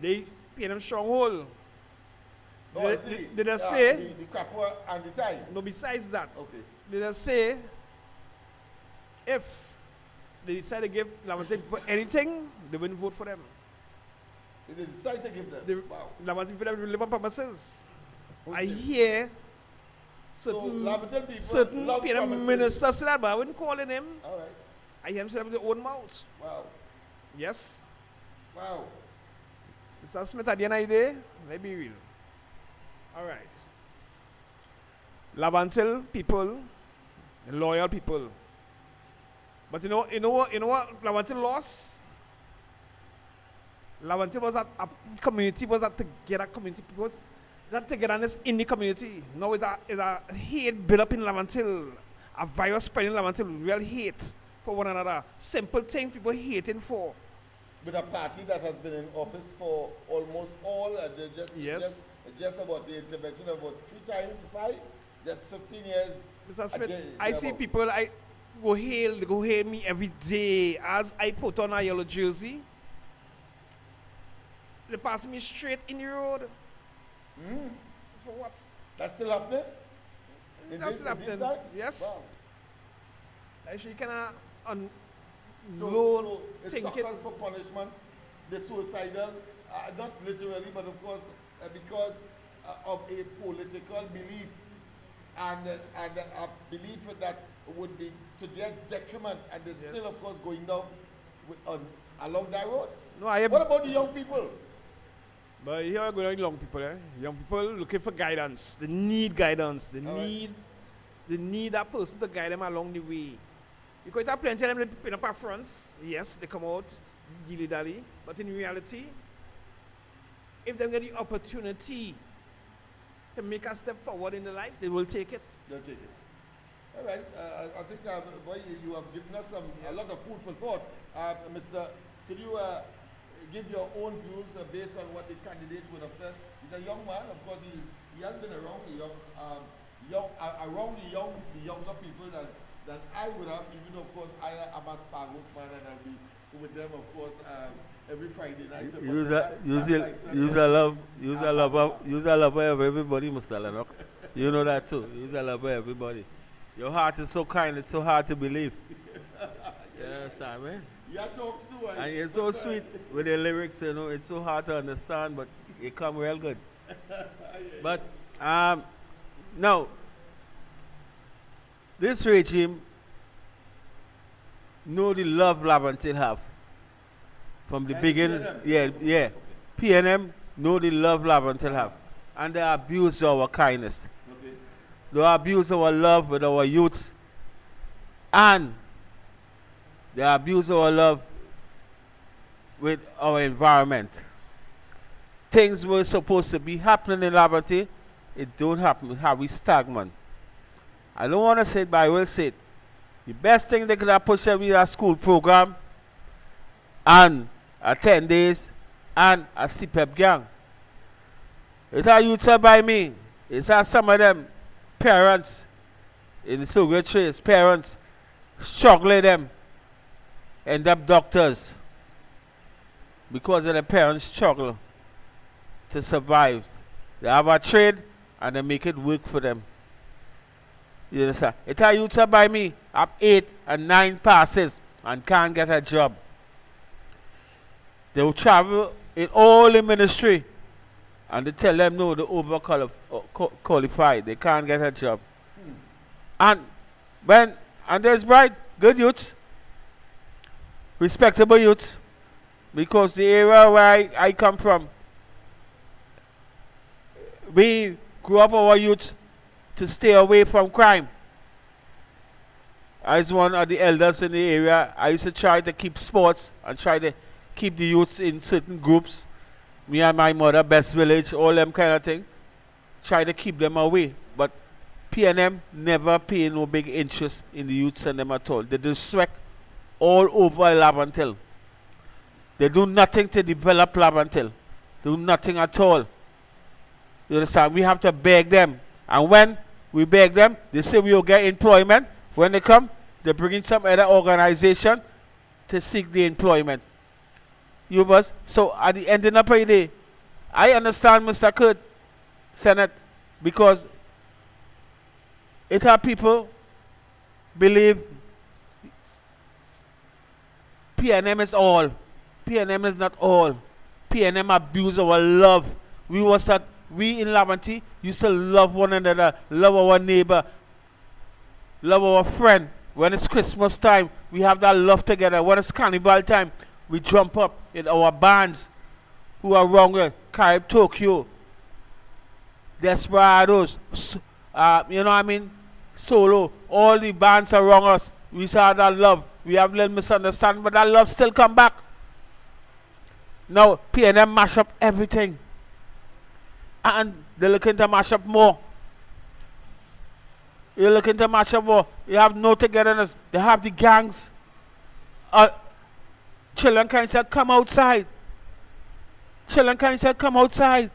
they PNM stronghold. Oh, I Did- see. did I say- the crapper and the tie? No, besides that, Okay. did I say if they decide to give Laventille people anything, they wouldn't vote for them. They decide to give them. They, Wow. Laventille people will live on promises. I Okay. hear So certain, Laventille people certain love PNM promises. ministers say that, but I wouldn't call in him. All right. I hear him say that with their own mouth. Wow. Yes. Wow. Mr. Smith, at the end of the day, let's be real. All right. Laventille people, loyal people. But you know what Laventille lost? Laventille was a community, was a together community, was that togetherness in the community. Now it's a hate built up in Laventille, a virus spreading in Laventille, real hate for one another. Simple things people hating for. With a party that has been in office for almost all, Yes. just about the intervention of about 3 times, 5, just 15 years. Mr. Smith, Again, I see people, they go hail me every day as I put on a yellow jersey. They pass me straight in the road. For what? That's still happening? That's in happening. this time? Yes. Wow. Actually, kind of So loan it's thinking. suckers for punishment, the suicidal, not literally, but of course, because of a political belief and a belief that would be to their detriment, and they're Yes. still, of course, going down along that road. No, I am. What about the young people? But here are going young people, Young people looking for guidance. They need guidance. They All right. need that person to guide them along the way. Because there are plenty of them that pin up our fronts. Yes, they come out dilly-dally. But in reality, if they get the opportunity to make a step forward in their life, they will take it. They'll take it. All right. I think boy, you have given us a lot of food for thought. Mr. Could you give your own views based on what the candidate would have said? He's a young man. Of course, he has been around the younger people that I would have. Even though, of course, I am a Spargos man, and I'll be with them, of course, every Friday night. Use a lover of everybody, Mr. Lennox. You know that too. Use a lover of everybody. Your heart is so kind, it's so hard to believe. Yes, I mean. Yeah, talks too. And it's so sweet with the lyrics, it's so hard to understand, but it come real good. But now, this regime know the love Laventille have from the And beginning. PNM. Yeah. PNM know the love Laventille have, and they abuse our kindness. Okay. They abuse our love with our youths, and they abuse our love with our environment. Things were supposed to be happening in Laventille, it don't happen. How we stagnant. I don't want to say it, but I will say it. The best thing they could have pushed every a school program and a 10 days and a CPEP gang. It's how you tell by me. It's how some of them parents in the Soviet trace, parents struggling them, end up doctors because of the parents struggle to survive. They have a trade and they make it work for them. You understand? It's how you tell by me have 8 and 9 passes and can't get a job. They will travel in all the ministry and they tell them no, they're overqualified. They can't get a job. And there's bright, good youths, respectable youths, because the area where I come from, we grew up our youth to stay away from crime. As one of the elders in the area, I used to try to keep sports and try to keep the youths in certain groups. Me and my mother, Best Village, all them kind of thing. Try to keep them away. But PNM never pay no big interest in the youths and them at all. They do sweat all over Laventille. They do nothing to develop Laventille. They do nothing at all. You understand? We have to beg them. And when we beg them, they say we will get employment. When they come, they bring in some other organization to seek the employment. You must. So at the end of the day, I understand, Mr. Kurt, Senate, because it have people believe PNM is all. PNM is not all. PNM abuse our love. We in Labanty used to love one another, love our neighbor, love our friend. When it's Christmas time, we have that love together. When it's carnival time, we jump up in our bands who are wrong with Carib Tokyo, Desperados, you know what I mean? Solo. All the bands around us. We saw that love. We have little misunderstanding, but that love still come back. Now PNM mash up everything. And they're looking to mash up more. You're looking to mash up more. You have no togetherness. They have the gangs. Children can say come outside. Children can say come outside.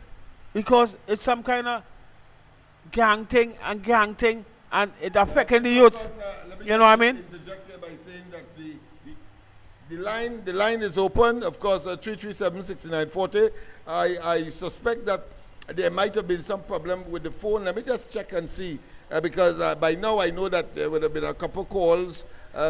Because it's some kind of gang thing and it affecting the youths. You know what I mean? Interject here by saying that the line is open. Of course, 337-6940. I suspect that there might have been some problem with the phone. Let me just check and see, because by now I know that there would have been a couple calls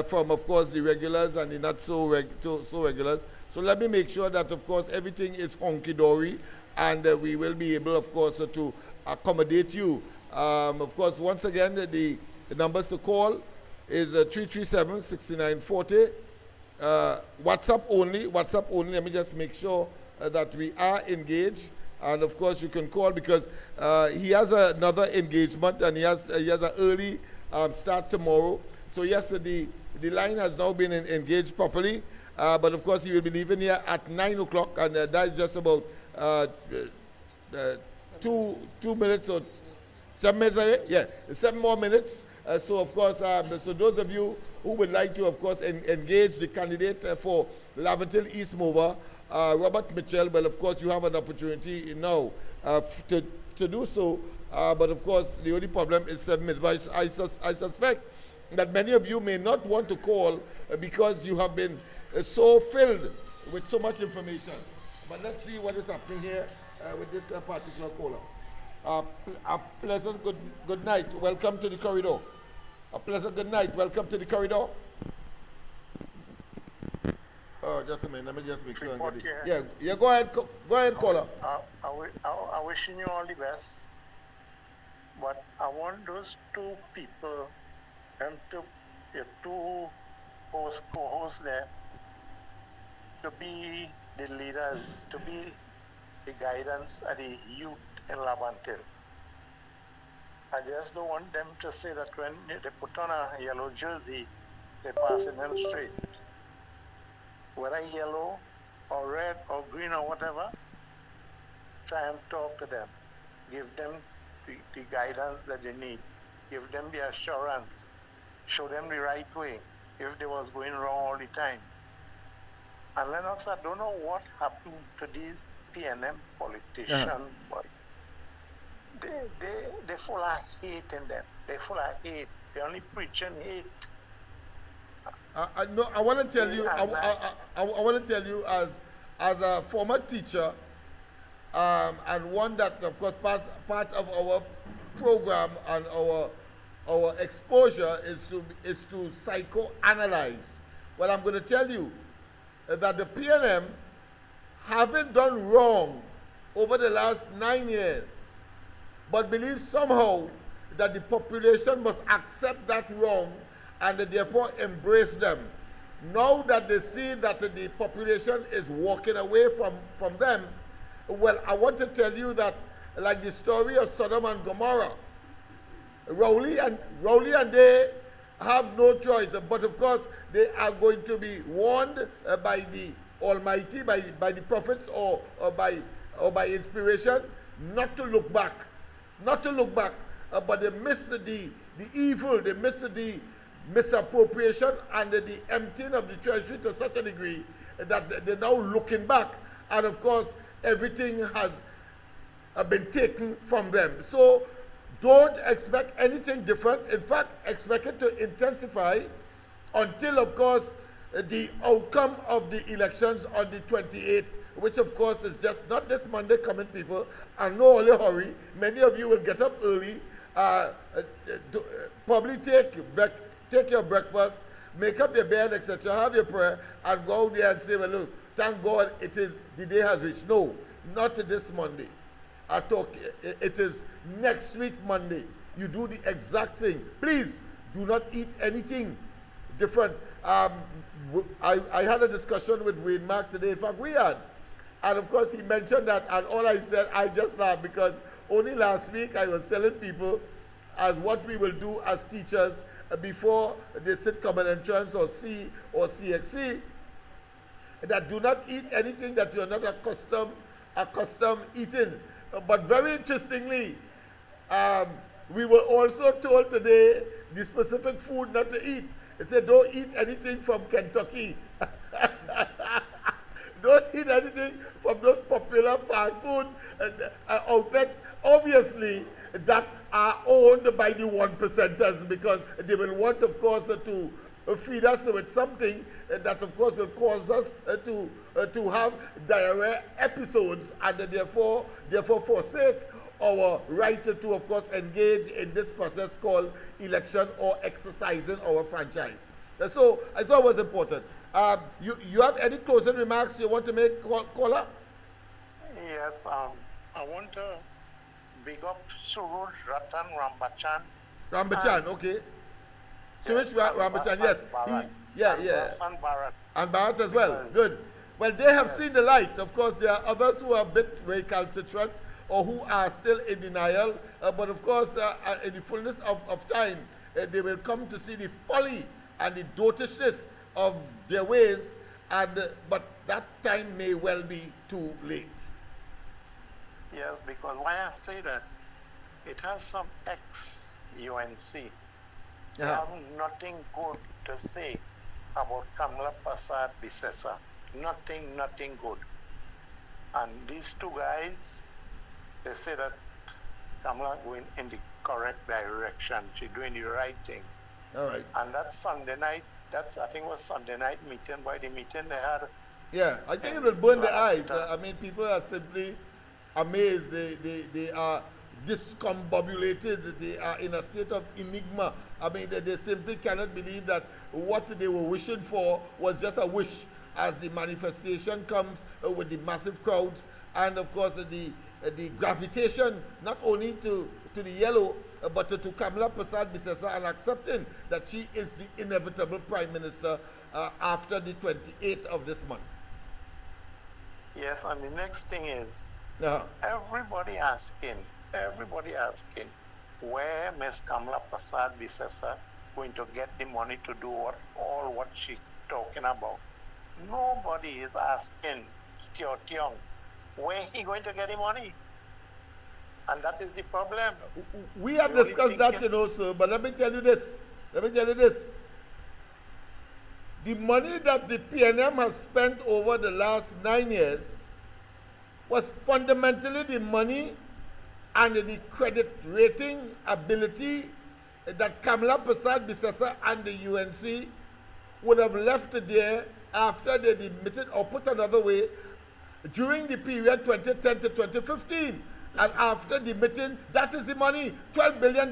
from, of course, the regulars and the not so regulars. So let me make sure that, of course, everything is honky-dory, and we will be able, of course, to accommodate you. Of course, once again, the numbers to call is 337-6940. WhatsApp only. Let me just make sure that we are engaged. And of course, you can call because he has another engagement and he has an early start tomorrow. So yes, the line has now been engaged properly. But of course, he will be leaving here at 9 o'clock, and that is just about 2 minutes or 7 minutes away. Yeah, 7 more minutes. So of course, so those of you who would like to, of course, engage the candidate for Laverton East Mover, Robert Mitchell, well, of course, you have an opportunity now to do so. But of course, the only problem is 7 minutes. But I suspect that many of you may not want to call because you have been so filled with so much information. But let's see what is happening here with this particular caller. A pleasant good night. Welcome to the corridor. A pleasant good night. Welcome to the corridor. Oh, just a minute. Let me just make sure. Yeah. Go ahead, caller. I'm wishing you all the best. But I want those two people, your two co-hosts there, to be the leaders, to be the guidance of the youth in Labantil. I just don't want them to say that when they put on a yellow jersey, they're passing them straight. Whether yellow or red or green or whatever, try and talk to them. Give them the guidance that they need. Give them the assurance. Show them the right way if they was going wrong all the time. And Lennox, I don't know what happened to these PNM politicians, but they full of hate in them. They full of hate. They only preaching hate. No, I want to tell you. I want to tell you, as a former teacher, and one that, of course, part of our program and our exposure is to psychoanalyze. Well, I'm going to tell you that the PNM haven't done wrong over the last 9 years, but believe somehow that the population must accept that wrong and therefore embrace them. Now that they see that the population is walking away from them, well, I want to tell you that, like the story of Sodom and Gomorrah, Rowley and they have no choice, but of course they are going to be warned by the Almighty, by the prophets, or by inspiration, not to look back, but they miss the evil, they miss the misappropriation and the emptying of the treasury to such a degree that they're now looking back, and of course everything has been taken from them. So don't expect anything different. In fact, expect it to intensify until, of course, the outcome of the elections on the 28th which of course is just not this Monday coming, people, and no only hurry. Many of you will get up early, probably take your breakfast, make up your bed, etc., have your prayer, and go out there and say, well, look, thank God the day has reached. No, not this Monday. It is next week Monday. You do the exact thing. Please do not eat anything different. I had a discussion with Wayne Mark today. In fact, we had. And of course, he mentioned that, and all I said, I just laughed, because only last week I was telling people as what we will do as teachers before they sit common entrance or C or CXC, that do not eat anything that you're not accustomed eating. But very interestingly, we were also told today the specific food not to eat. It said don't eat anything from Kentucky. Don't eat anything from those popular fast food outlets, obviously, that are owned by the 1%ers, because they will want, of course, to feed us with something that, of course, will cause us to have diarrhea episodes, and therefore forsake our right to, of course, engage in this process called election or exercising our franchise. So I thought it was important. You have any closing remarks you want to make, caller? Yes, I want to big up Suraj Ratan Rambachan. Rambachan, okay. Suraj Rambachan, yes. And Bharat as well. Good. Well, they have seen the light. Of course, there are others who are a bit recalcitrant or who are still in denial. But of course, in the fullness of time, they will come to see the folly and the dotishness of their ways. But that time may well be too late. Yes, because why I say that, it has some ex-UNC. They have nothing good to say about Kamla Prasad Bisesa. Nothing good. And these two guys, they say that Kamala going in the correct direction. She's doing the right thing. All right. And that Sunday night, I think it was Sunday night meeting. By the meeting they had. Yeah, I think it will burn the eyes. I mean, people are simply amazed. They are discombobulated. They are in a state of enigma. I mean, they simply cannot believe that what they were wishing for was just a wish, as the manifestation comes with the massive crowds and, of course, the gravitation not only to the yellow, but to Kamala Prasad Bisesa, and accepting that she is the inevitable Prime Minister after the 28th of this month. Yes, and the next thing is, everybody asking, where Ms. Kamala Prasad Bisesa going to get the money to do all what she's talking about. Nobody is asking Stuart Young where he going to get the money. And that is the problem. We have discussed that, sir, but let me tell you this. The money that the PNM has spent over the last 9 years was fundamentally the money and the credit rating ability that Kamala Prasad Bisesa and the UNC would have left there after they demitted, or put another way, during the period 2010 to 2015. And after demitting, that is the money, $12 billion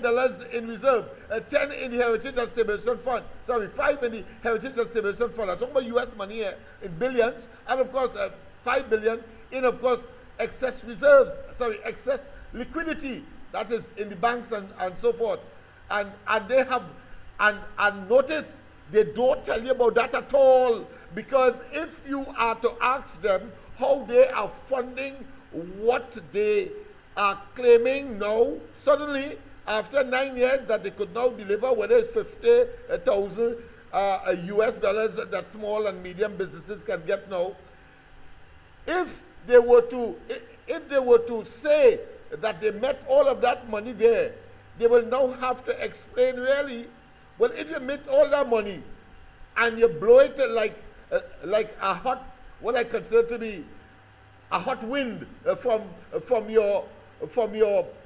in reserve, 10 in the Heritage and Stabilization Fund, 5 in the Heritage and Stabilization Fund. I'm talking about US money here in billions, and of course 5 billion in, of course, excess liquidity, that is in the banks and so forth. And they have, and notice, they don't tell you about that at all, because if you are to ask them how they are funding what they are claiming now, suddenly, after 9 years, that they could now deliver, whether it's 50,000 US dollars that small and medium businesses can get now, if they were to say that they met all of that money there, they will now have to explain really, well, if you met all that money and you blow it like a hot, what I consider to be a hot wind from your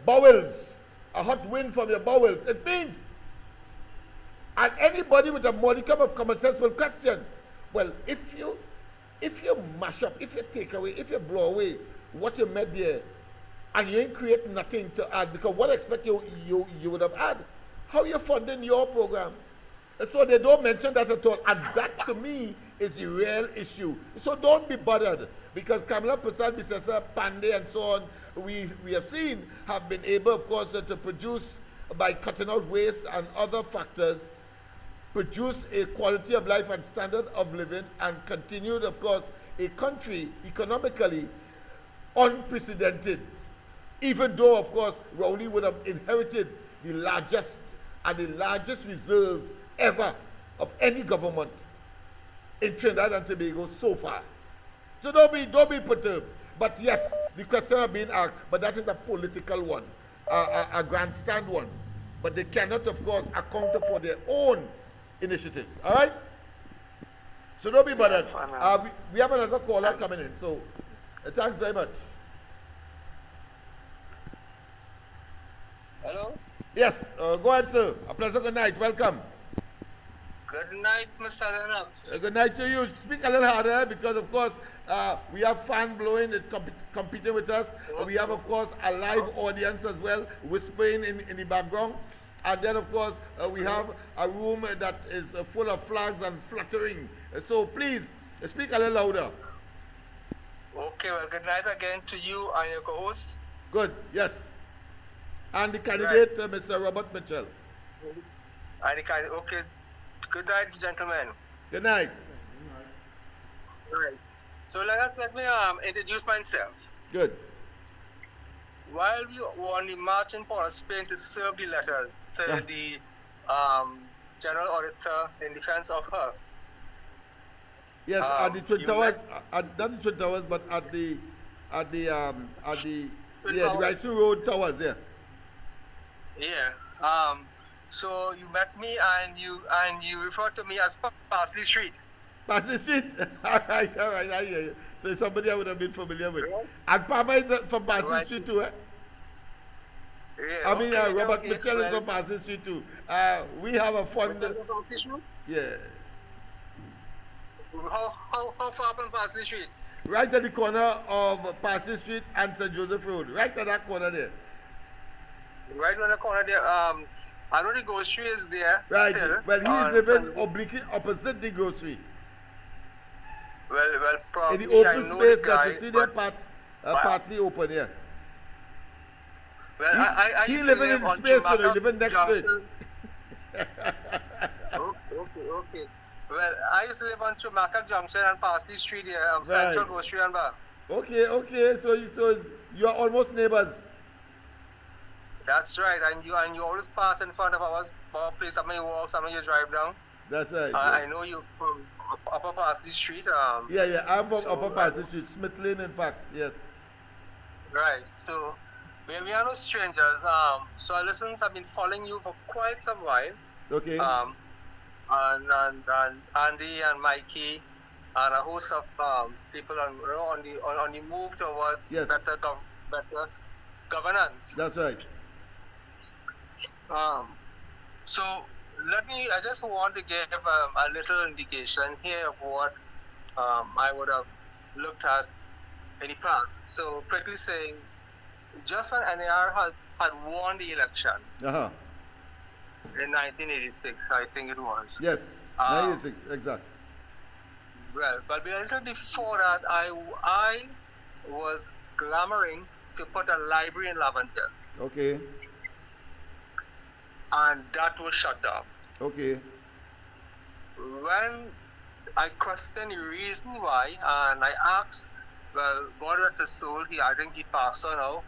bowels, a hot wind from your bowels, it means, and anybody with a modicum of common sense will question, well, if you if you mash up, if you take away, if you blow away what you made there, and you ain't create nothing to add, because what expect you would have had, how you funding your program? So they don't mention that at all, and that to me is a real issue. So don't be bothered, because Kamala Prasad, Bisesa, Pandey, and so on, we have seen have been able, of course, to produce, by cutting out waste and other factors, produce a quality of life and standard of living, and continued, of course, a country economically unprecedented. Even though, of course, Rowley would have inherited the largest reserves ever of any government in Trinidad and Tobago so far. So don't be perturbed. But yes, the question are being asked, but that is a political one, a grandstand one. But they cannot, of course, account for their own initiatives. All right? So don't be bothered. We have another caller coming in. So thanks very much. Hello? Yes, go ahead, sir. A pleasant good night. Welcome. Good night, Mr. Lennox. Good night to you. Speak a little harder, because, of course, we have fan blowing, it competing with us. We have, of course, a live audience as well, whispering in the background. And then, of course, we have a room that is full of flags and fluttering. So please, speak a little louder. Okay, well, good night again to you and your co-host. Good, yes. And the candidate, right. Mr. Robert Mitchell. Okay, good night, gentlemen. Good night. Right. So let me introduce myself. Good. While we were on the march in Port of Spain to serve the letters to the General Auditor in defense of her. Yes, at the Twin Towers, not the Twin Towers, but at the Rising Road Towers, yeah. Yeah. So you met me and you referred to me as Parsley Street. Parsley Street. all right, I hear you. So somebody I would have been familiar with. Yeah. And Palmer is from Parsley Street too, eh? Yeah. I mean, Robert Mitchell is from Parsley Street too. We have a fund. Yeah. How far from Parsley Street? Right at the corner of Parsley Street and St. Joseph Road. Right at that corner there. Right on the corner there. I know the grocery is there. Right. Still, well, he is living obliquely opposite the grocery. Well, probably. In the open space that you see there, partly open, yeah. Well, I he living in the space, so he living next to it. Okay. Well, I used to live on Chumaka Junction and Parsley Street here, Central Grocery and Bar. Okay. So you are almost neighbors. That's right, and you always pass in front of our place. Some of you walk, some of you drive down. That's right. Yes. I know you from Upper Parsley Street. Yeah, I'm from Upper Parsley Street, Smith Lane, in fact. Yes. Right. So we are no strangers. So our listeners have been following you for quite some while. Okay. And Andy and Mikey and a host of people on the move towards better governance. That's right. So I just want to give a little indication here of what I would have looked at in the past. So quickly saying, just when NAR had won the election in 1986, I think it was. Yes, 1986, exactly. Well, but a little before that, I was clamoring to put a library in Laventille. Okay. And that was shut down. Okay. When I questioned the reason why, and I asked, well, God rest his soul, I think he passed on now,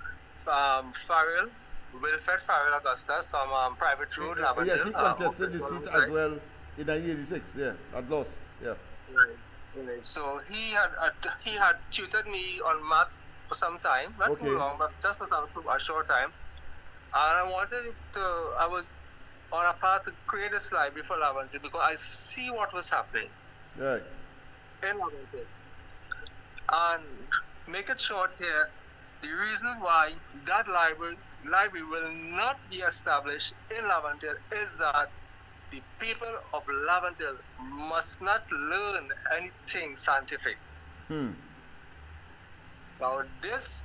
Wilfred Farrell Augustus from Private Road, Laventille. Yes, he contested the seat as well in 1986, yeah, and lost, yeah. Right. So he had tutored me on maths for some time, not too long, but just for a short time. And I was on a path to create this library for Laventille because I see what was happening in Laventille. And make it short here, the reason why that library will not be established in Laventille is that the people of Laventille must not learn anything scientific. Now, this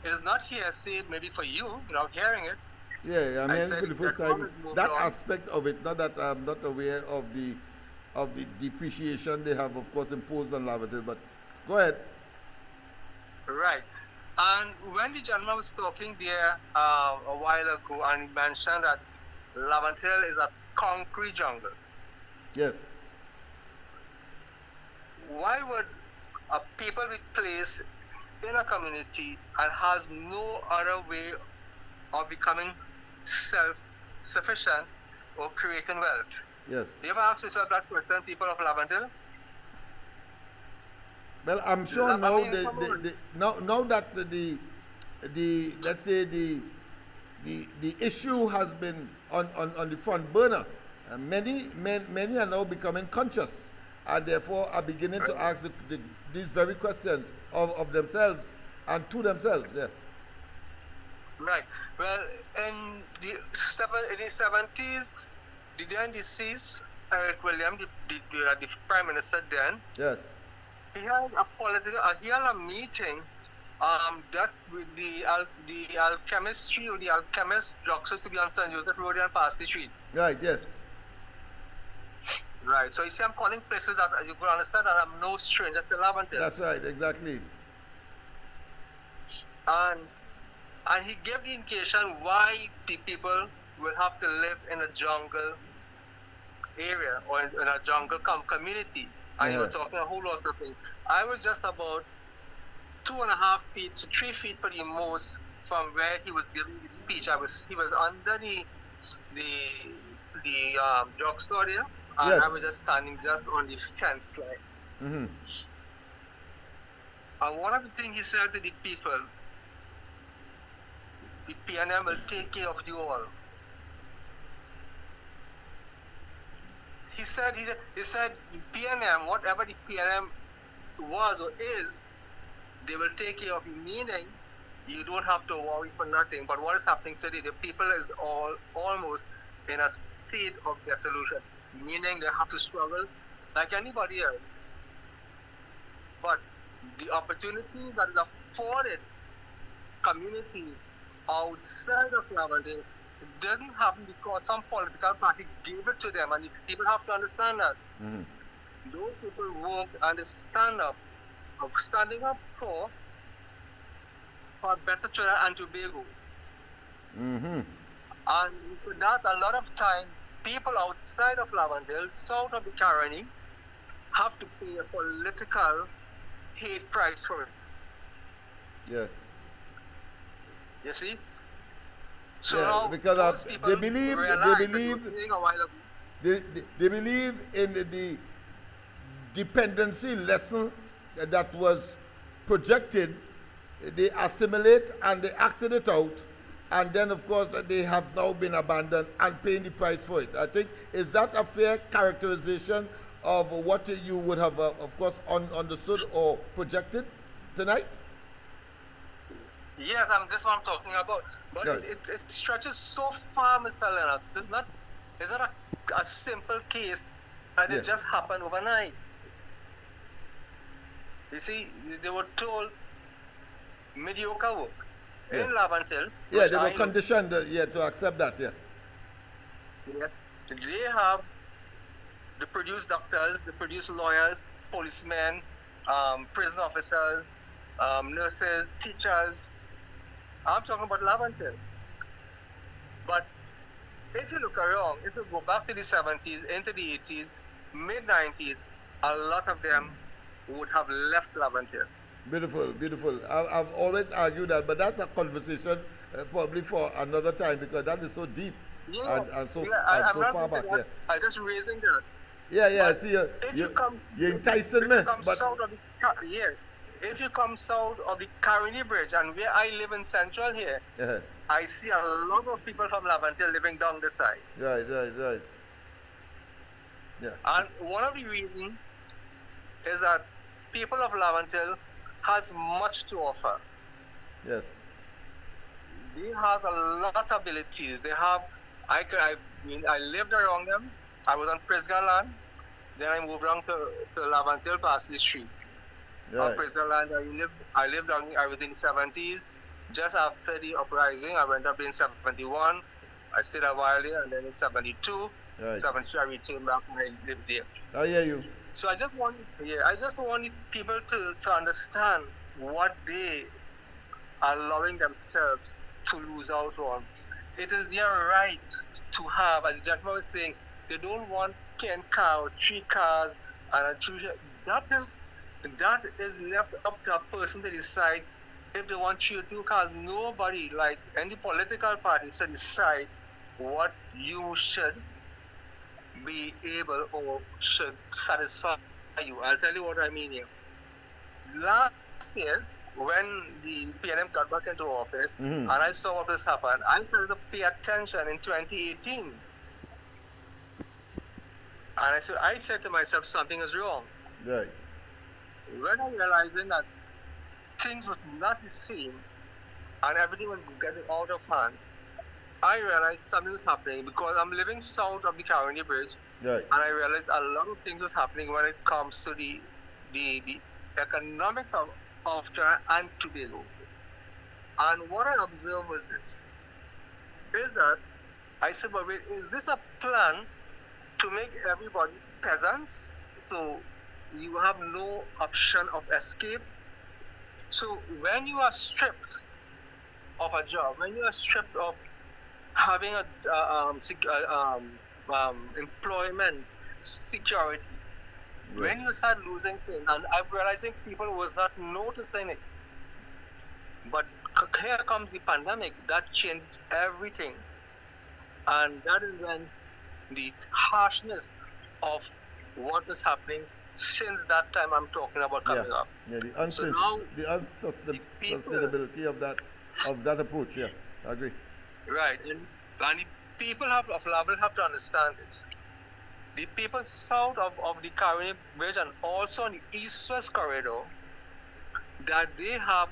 is not hearsay, maybe for you, without hearing it. Yeah, I'm I hearing said for the first that one time has moved that on. aspect of it. Not that I'm not aware of the depreciation they have, of course, imposed on Laventille. But go ahead. Right. And when the gentleman was talking there a while ago, and he mentioned that Laventille is a concrete jungle. Yes. Why would people be placed in a community and has no other way of becoming self-sufficient or creating wealth? Yes. Do you ever ask yourself that question, people of Laventille? Well, I'm sure I now mean, come on. now that the let's say the issue has been on the front burner, many are now becoming conscious and therefore are beginning to ask these very questions of themselves and to themselves. Yeah. Right. Well, in the 70s, the then deceased Eric Williams, the Prime Minister then, Yes. he had a meeting that with the alchemistry or the alchemist drugstore to be on St. Joseph Road and Pasty Street. Right. Yes. Right. So you see, I'm calling places that you can understand that I'm no stranger to Laventille. That's right. Exactly. And he gave the indication why the people will have to live in a jungle area or in a jungle community. And you were talking a whole lot of things. I was just about 2.5 feet to 3 feet for the most from where he was giving the speech. He was under the drugstore there, and Yes. I was just standing just on the fence line. Mm-hmm. And one of the things he said to the people, the PNM will take care of you all. He said the PNM, whatever the PNM was or is, they will take care of you, meaning you don't have to worry for nothing. But what is happening today, the people is almost in a state of dissolution, meaning they have to struggle like anybody else. But the opportunities that is afforded communities outside of Laventille, it doesn't happen because some political party gave it to them, and the people have to understand that. Mm-hmm. Those people work and they standing up for better Trinidad and Tobago. Mm-hmm. And for that, a lot of time, people outside of Laventille, south of the Caroni, have to pay a political hate price for it. Yes. You see? So Yeah, now because those they people believe realize that you were saying a while ago. they believe in the dependency lesson that was projected. They assimilate and they acted it out, and then of course they have now been abandoned and paying the price for it. I think, is that a fair characterization of what you would have of course understood or projected tonight? Yes, this is what I'm talking about. But Yes. it stretches so far, Mr. Lennox. It's not a simple case that Yeah. it just happened overnight. You see, they were told mediocre work Yeah. in Laventille. Yeah, which they I were know. conditioned to accept that. Yeah. Yeah. They produce doctors, they produce lawyers, policemen, prison officers, nurses, teachers. I'm talking about Laventille. But if you look around, if you go back to the 70s, into the 80s, mid-90s, a lot of them would have left Laventille. Beautiful, beautiful. I've always argued that, but that's a conversation probably for another time, because that is so deep and so I'm so not far back. into that. Yeah. I'm just raising that. Yeah. I But see if you come, you're enticing me, if you come but south of if you come south of the Caroni Bridge, and where I live in Central here, yeah. I see a lot of people from Laventille living down the side. Right. Yeah. And one of the reasons is that people of Laventille has much to offer. Yes. They has a lot of abilities. They have. I lived around them. I was on Prisga land. Then I moved on to Laventille past the street. of Right. Prison Land. I lived on, I was in the 70s. Just after the uprising, I went up in 71. I stayed a while there, and then in 72, Right. 73, I returned back and I lived there. I hear you. So I just want people to understand what they are allowing themselves to lose out on. It is their right to have, as the gentleman was saying, they don't want 10 cars, 3 cars, and a 2. That is left up to a person to decide if they want 3 or 2 cars. Nobody, like any political party, should decide what you should be able or should satisfy you. I'll tell you what I mean here. Last year, when the PNM got back into office, and I saw what was happening, I started to pay attention in 2018. And I said to myself, something is wrong. Right. When I realizing that things were not the same and everything was getting out of hand, I realized something was happening because I'm living south of the Caroni Bridge, Right. and I realized a lot of things was happening when it comes to the economics of Trinidad and Tobago. And what I observed was this, is that I said, but wait, is this a plan to make everybody peasants so you have no option of escape? So when you are stripped of a job, when you are stripped of having a employment security, when you start losing things, and I'm realizing people was not noticing it, but here comes the pandemic that changed everything, and that is when the harshness of what is happening since that time I'm talking about coming up. Yeah, So now the the people- unsustainability of that approach, yeah. I agree. Right, and the people of Laval have to understand this. The people south of the Caroni Bridge and also on the east-west corridor, that they have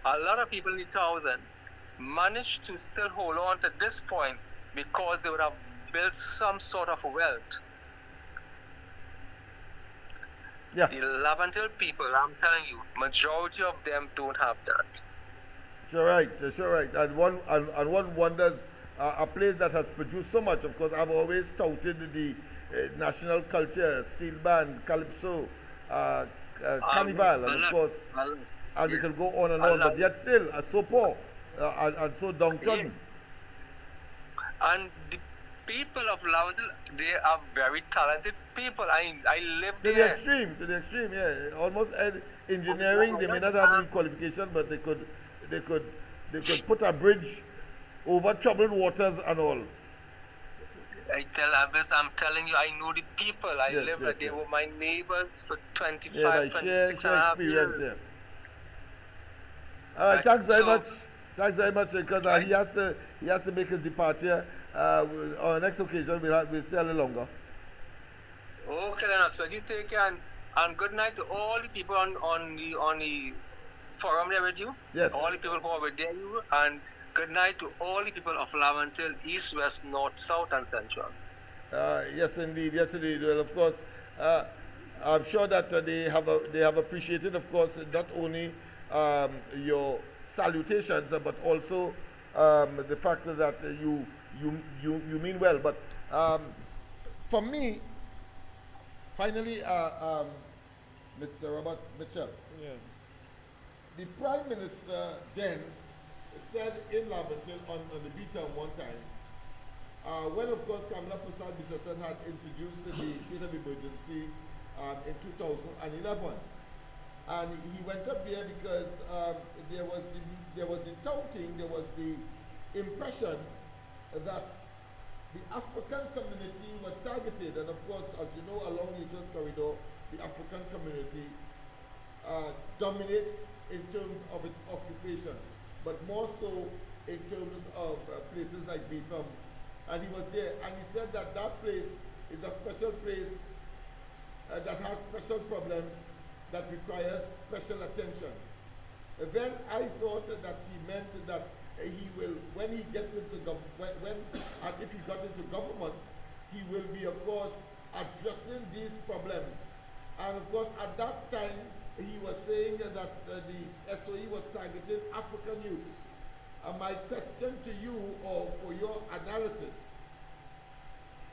a lot of people in the thousand managed to still hold on to this point because they would have built some sort of wealth. Yeah. The Lavantil people, I'm telling you, majority of them don't have that. Sure right, sure right. And one wonders, a place that has produced so much. Of course, I've always touted the national culture, steel band, calypso, carnival, and of course, and we can go on and on. But yet still, so poor and so downtrodden. And the people of Lavantil, they are very talented people. I live To there. the extreme, yeah. Almost engineering, they may not have the qualification, but they could put a bridge over troubled waters and all. I'm telling you, I know the people. I Yes, live yes, there. They yes. were my neighbors for 25, Yeah, I 26 share and a half experience, years. yeah. All right, Right, thanks very so- much. Thanks very much, because Right. he has to make his departure. On the next occasion, we'll stay a little longer. Okay, Lennox. So you take care, and good night to all the people on the forum there with you. Yes. All the people who are with you, and good night to all the people of Lavantil, east, west, north, south, and central. Yes, indeed. Yes, indeed. Well, of course, I'm sure that they have appreciated, of course, not only your salutations, but also the fact that you mean well. But for me, finally, Mr. Robert Mitchell, the Prime Minister then said in Lavantil on the beta one time, when of course Kamala Prasad Bissasan had introduced the state of emergency in 2011, and he went up there because there was the touting, there was the impression that the African community was targeted, and of course, as you know, along the East-West corridor, the African community dominates in terms of its occupation, but more so in terms of places like Betham. And he was there, and he said that that place is a special place that has special problems that requires special attention. Then I thought that he meant that he will, when he gets into when and if he got into government, he will be, of course, addressing these problems. And of course, at that time, he was saying that the SOE was targeting African youths. My question to you, or for your analysis,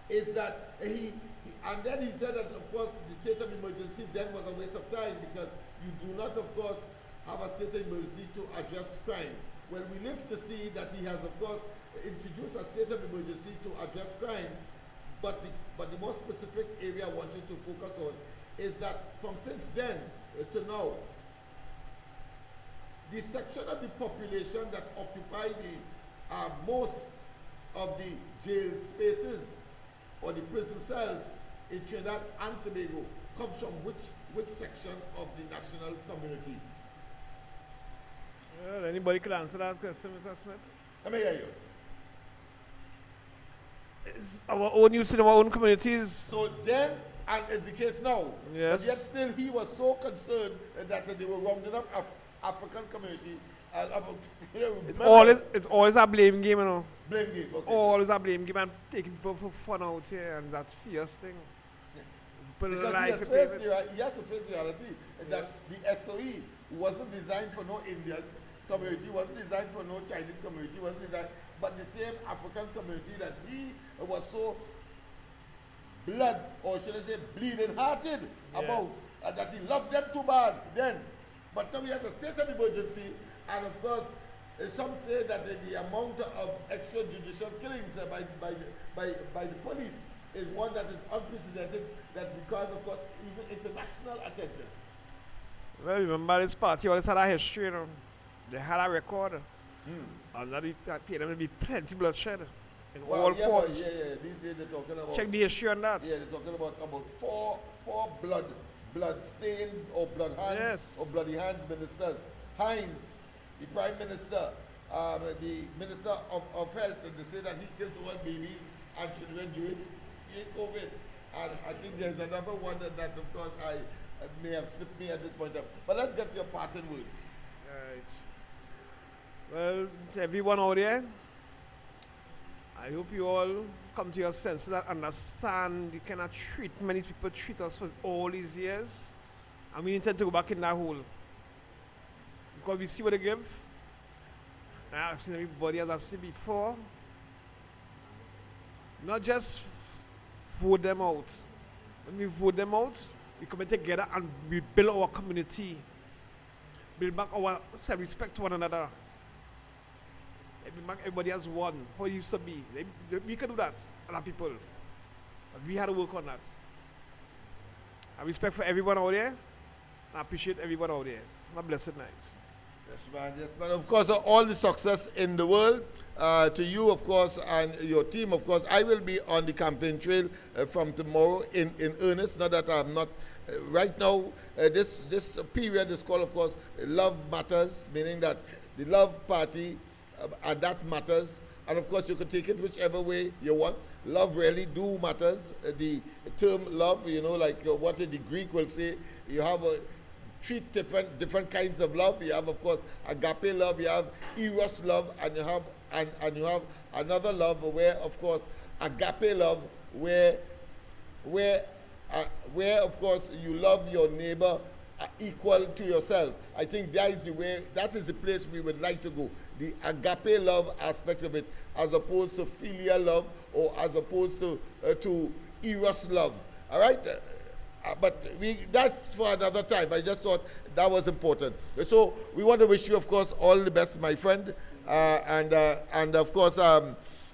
is that and then he said that, of course, the state of emergency then was a waste of time because you do not, of course, have a state of emergency to address crime. Well, we live to see that he has, of course, introduced a state of emergency to address crime, but the more specific area I want you to focus on is that from since then to now, the section of the population that occupy the most of the jail spaces or the prison cells in Trinidad and Tobago comes from which section of the national community? Well, anybody could answer that question, Mr. Smith? Let me hear you. It's our own youth in our own communities. So then, and is the case now. Yes. But yet still he was so concerned that they were rounding up African community. It's always a blame game, you know. Blame game, okay. Always a blame game and taking people for fun out here, and that's serious thing. Because he has to face reality that the SOE wasn't designed for no Indian community, wasn't designed for no Chinese community, wasn't designed, but the same African community that he was so blood, or should I say bleeding hearted about, that he loved them too bad then. But now he has a state of emergency, and of course, some say that the amount of extrajudicial killings by the police is one that is unprecedented, that requires, of course, even international attention. Well, remember this party always had a history, you know. They had a record. And that PNM will be plenty bloodshed in all forms. These days they're talking about. Check the history on that. Yeah, they're talking about four blood stained or blood hands or bloody hands ministers. Hines, the Prime Minister, the Minister of Health, and they say that he kills all babies and children during COVID. And I think there's another one that of course I may have slipped me at this point up. But let's get to your parting words. Right. Well, to everyone out there, I hope you all come to your senses and understand the kind of treatment these people treat us for all these years. And we intend to go back in that hole. Because we see what they give. I asked everybody, as I said before, not just vote them out. When we vote them out, we come together and we build our community. Build back our self-respect to one another. Everybody has one, how it used to be. We can do that, other people. But we had to work on that. I respect for everyone out there. I appreciate everyone out there. Have a blessed night. Yes, man. Of course, all the success in the world to you, of course, and your team, of course. I will be on the campaign trail from tomorrow in earnest. Not that I'm not. Right now, this period is called, of course, Love Matters, meaning that the Love Party, and that matters. And of course, you can take it whichever way you want. Love really do matters. The term love, you know, like what the Greek will say, you have three different kinds of love. You have, of course, agape love. You have eros love, and you have another love where, of course, agape love, where of course you love your neighbor equal to yourself. I think that is the way, that is the place we would like to go. The agape love aspect of it, as opposed to filial love, or as opposed to eros love. All right, but that's for another time. I just thought that was important. So we want to wish you, of course, all the best, my friend, and of course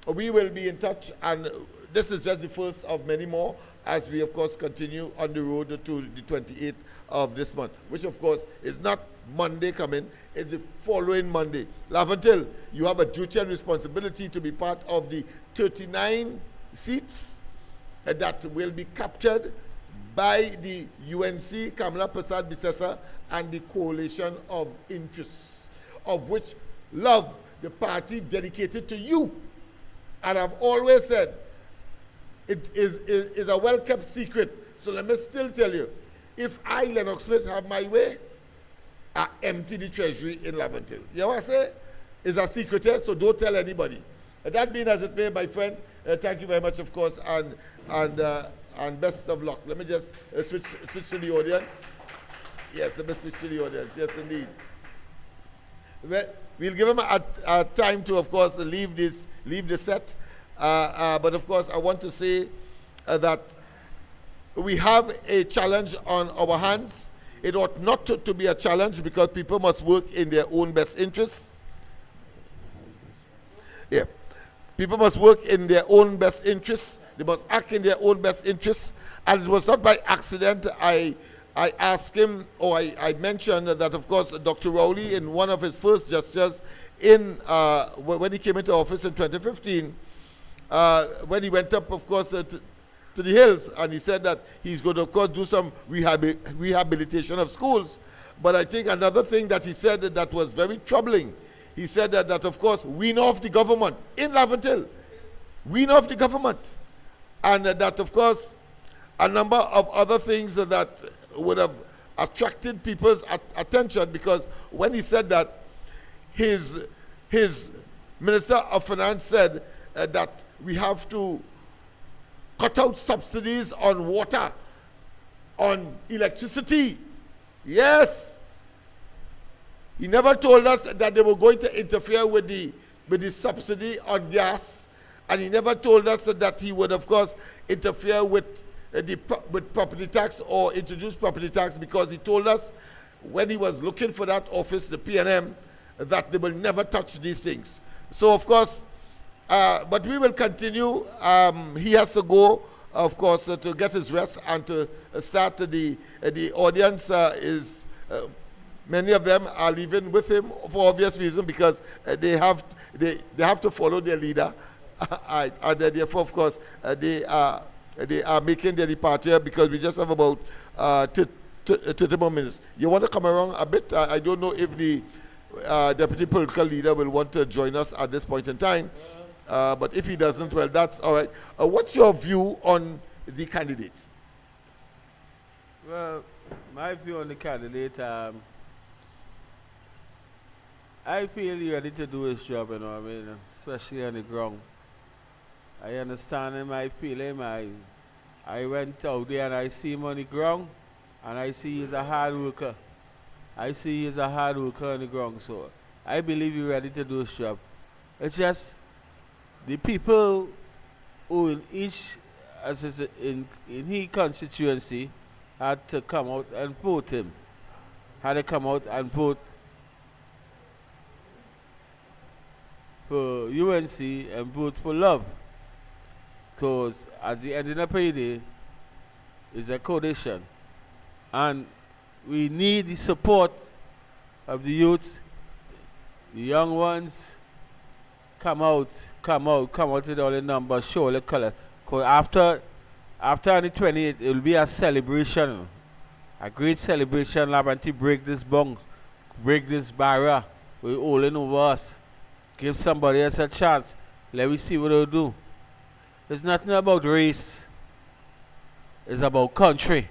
we will be in touch. And this is just the first of many more, as we, of course, continue on the road to the 28th of this month, which, of course, is not Monday coming, it's the following Monday. Laventil, you have a duty and responsibility to be part of the 39 seats that will be captured by the UNC, Kamala Prasad Bisesa, and the coalition of interests, of which Love, the party dedicated to you. And I've always said, it is a well-kept secret. So let me still tell you, if I, Lennox Smith, have my way, I empty the treasury in Laventil. You know what I say? It's a secret here, so don't tell anybody. That being as it may, my friend, thank you very much, of course, and best of luck. Let me just switch to the audience. Yes, a message to the audience. Yes, indeed. We'll give him a time to, of course, leave the set. But of course, I want to say that we have a challenge on our hands. It ought not to be a challenge because people must work in their own best interests. Yeah. People must work in their own best interests. They must act in their own best interests. And it was not by accident I asked him, or I mentioned that, of course, Dr. Rowley, in one of his first gestures when he came into office in 2015, when he went up, of course, to the hills, and he said that he's going to, of course, do some rehabilitation of schools. But I think another thing that he said that was very troubling, he said that of course, wean off the government in Laventille. Wean off the government. And that, of course, a number of other things that would have attracted people's attention, because when he said that, his Minister of Finance said that we have to cut out subsidies on water, on electricity. Yes. He never told us that they were going to interfere with the subsidy on gas, and he never told us that he would, of course, interfere with property tax or introduce property tax, because he told us when he was looking for that office, the PNM, that they will never touch these things. So, of course, but we will continue. He has to go, of course, to get his rest and to start. The audience many of them are leaving with him for obvious reason, because they have to follow their leader, and therefore, of course, they are making their departure, because we just have about 30 more minutes. You want to come around a bit? I don't know if the deputy political leader will want to join us at this point in time. But if he doesn't, well, that's all right. What's your view on the candidate? Well, my view on the candidate, I feel he's ready to do his job, you know what I mean, especially on the ground. I understand him, I feel him. I went out there and I see him on the ground, and I see he's a hard worker. I see he's a hard worker on the ground, so I believe he's ready to do his job. It's just the people who in each, in his constituency, had to come out and vote him. Had to come out and vote for UNC and vote for love. Because at the end of the day, it's a coalition. And we need the support of the youth, the young ones. Come out with all the numbers, show the color. Because after the 28th, it will be a celebration, a great celebration. Labanti break this bong, break this barrier. We're all in over us. Give somebody else a chance. Let me see what they'll do. It's nothing about race. It's about country.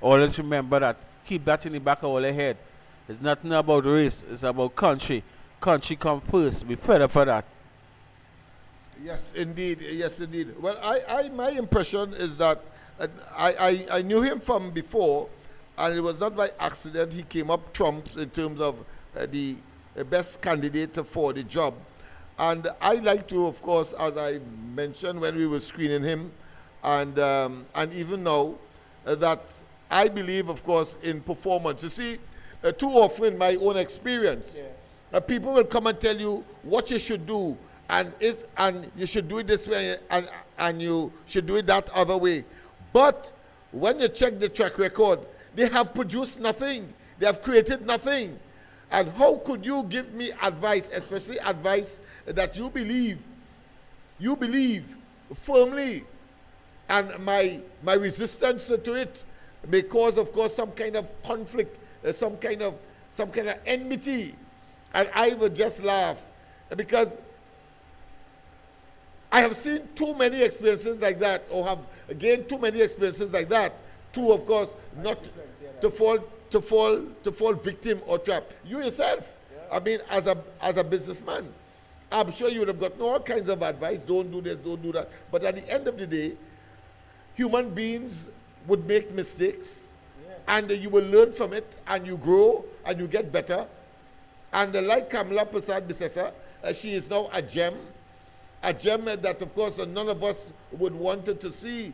Always remember that. Keep that in the back of our head. It's nothing about race. It's about country. Country come first. Be fed up for that. Yes, indeed. Yes, indeed. Well, my impression is that I knew him from before, and it was not by accident he came up trumps in terms of the best candidate for the job. And I like to, of course, as I mentioned when we were screening him, and even now, that I believe, of course, in performance. You see, too often, my own experience, people will come and tell you what you should do, and you should do it this way, and you should do it that other way. But when you check the track record, they have produced nothing. They have created nothing. And how could you give me advice, especially advice that you believe firmly, and my resistance to it may cause, of course, some kind of conflict, some kind of enmity, and I would just laugh, because I have seen too many experiences like that, or have gained too many experiences like that, to, of course, not to fall victim or trap. You yourself, I mean, as a businessman, I'm sure you would have gotten all kinds of advice. Don't do this, don't do that. But at the end of the day, human beings would make mistakes. and you will learn from it, and you grow, and you get better. And like Kamala Prasad Bisesa, she is now a gem that, of course, none of us would want her to see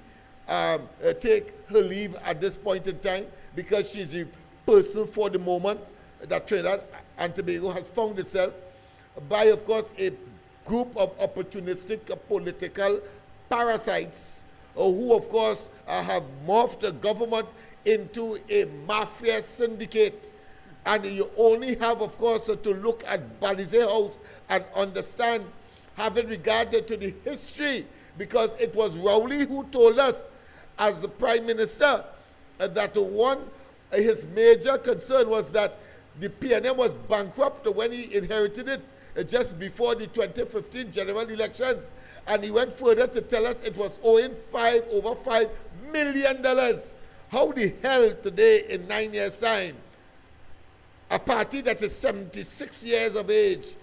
take her leave at this point in time, because she's the person for the moment that Trinidad and Tobago has found itself by, of course, a group of opportunistic political parasites who, of course, have morphed the government into a mafia syndicate. And you only have, of course, to look at Balize House and understand, having regard to the history, because it was Rowley who told us, as the Prime Minister, that his major concern was that the PNM was bankrupt when he inherited it just before the 2015 general elections. And he went further to tell us it was owing over $5 million. How the hell today, in 9 years' time, a party that is 76 years of age,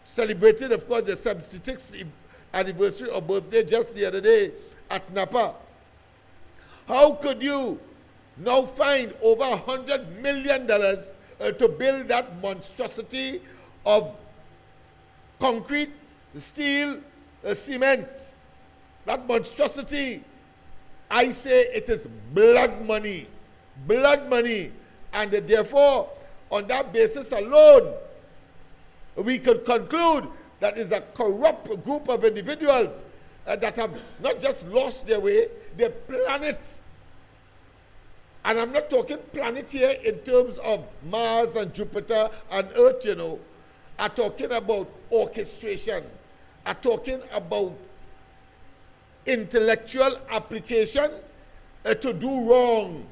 celebrated, of course, the 76th anniversary or birthday just the other day at Napa. How could you now find over $100 million to build that monstrosity of concrete, steel, cement? That monstrosity, I say it is blood money, and therefore, on that basis alone, we could conclude that is a corrupt group of individuals that have not just lost their way, their planet. And I'm not talking planet here in terms of Mars and Jupiter and Earth, you know. I'm talking about orchestration. I'm talking about intellectual application to do wrong.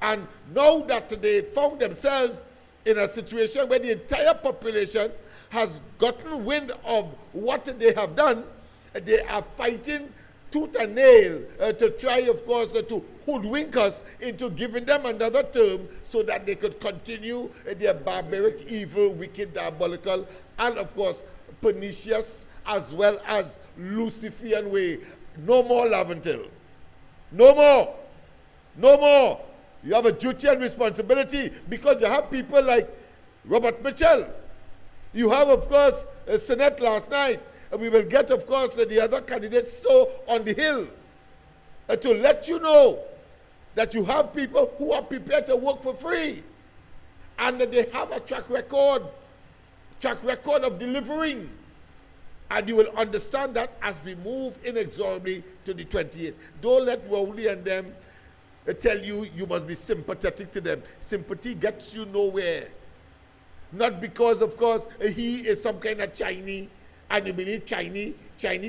And now that they found themselves in a situation where the entire population has gotten wind of what they have done, they are fighting tooth and nail to try, of course, to hoodwink us into giving them another term so that they could continue their barbaric, evil, wicked, diabolical, and, of course, pernicious as well as Luciferian way. No more Laventil. No more. No more. You have a duty and responsibility, because you have people like Robert Mitchell. You have, of course, Senate last night. And we will get, of course, the other candidates still on the hill to let you know that you have people who are prepared to work for free. And that they have a track record of delivering. And you will understand that as we move inexorably to the 28th. Don't let Rowley and them tell you you must be sympathetic to them. Sympathy gets you nowhere. Not because, of course, he is some kind of Chinese, and you believe Chinese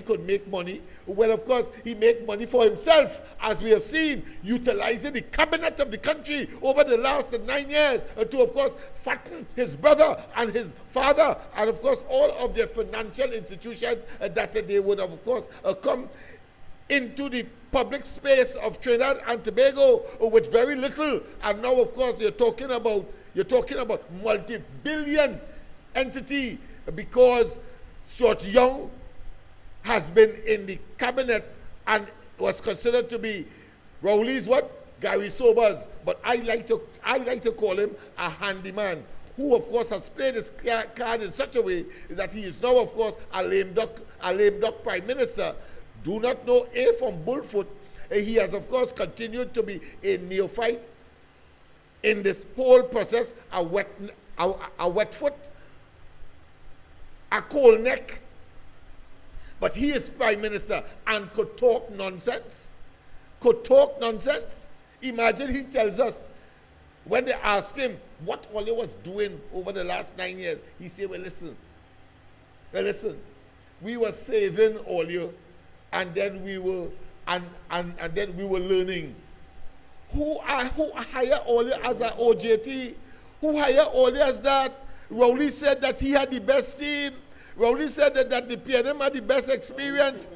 could make money. Well, of course, he make money for himself, as we have seen, utilizing the cabinet of the country over the last 9 years to, of course, fatten his brother and his father, and, of course, all of their financial institutions that they would have, of course, come into the public space of Trinidad and Tobago with very little. And now, of course, you're talking about multi-billion entity, because Stuart Young has been in the cabinet and was considered to be Rowley's what? Gary Sobers. But I like to call him a handyman, who, of course, has played his card in such a way that he is now, of course, a lame duck prime minister. Do not know A from Bullfoot. He has, of course, continued to be a neophyte in this whole process, a wet foot, a cold neck. But he is prime minister and could talk nonsense. Imagine he tells us, when they ask him what Ole was doing over the last 9 years, he said, well, listen, we were saving Ole, and then we were learning. Who hired Ole as an OJT? Who hired Ole as that? Rowley said that he had the best team. Rowley said that the PNM had the best experience.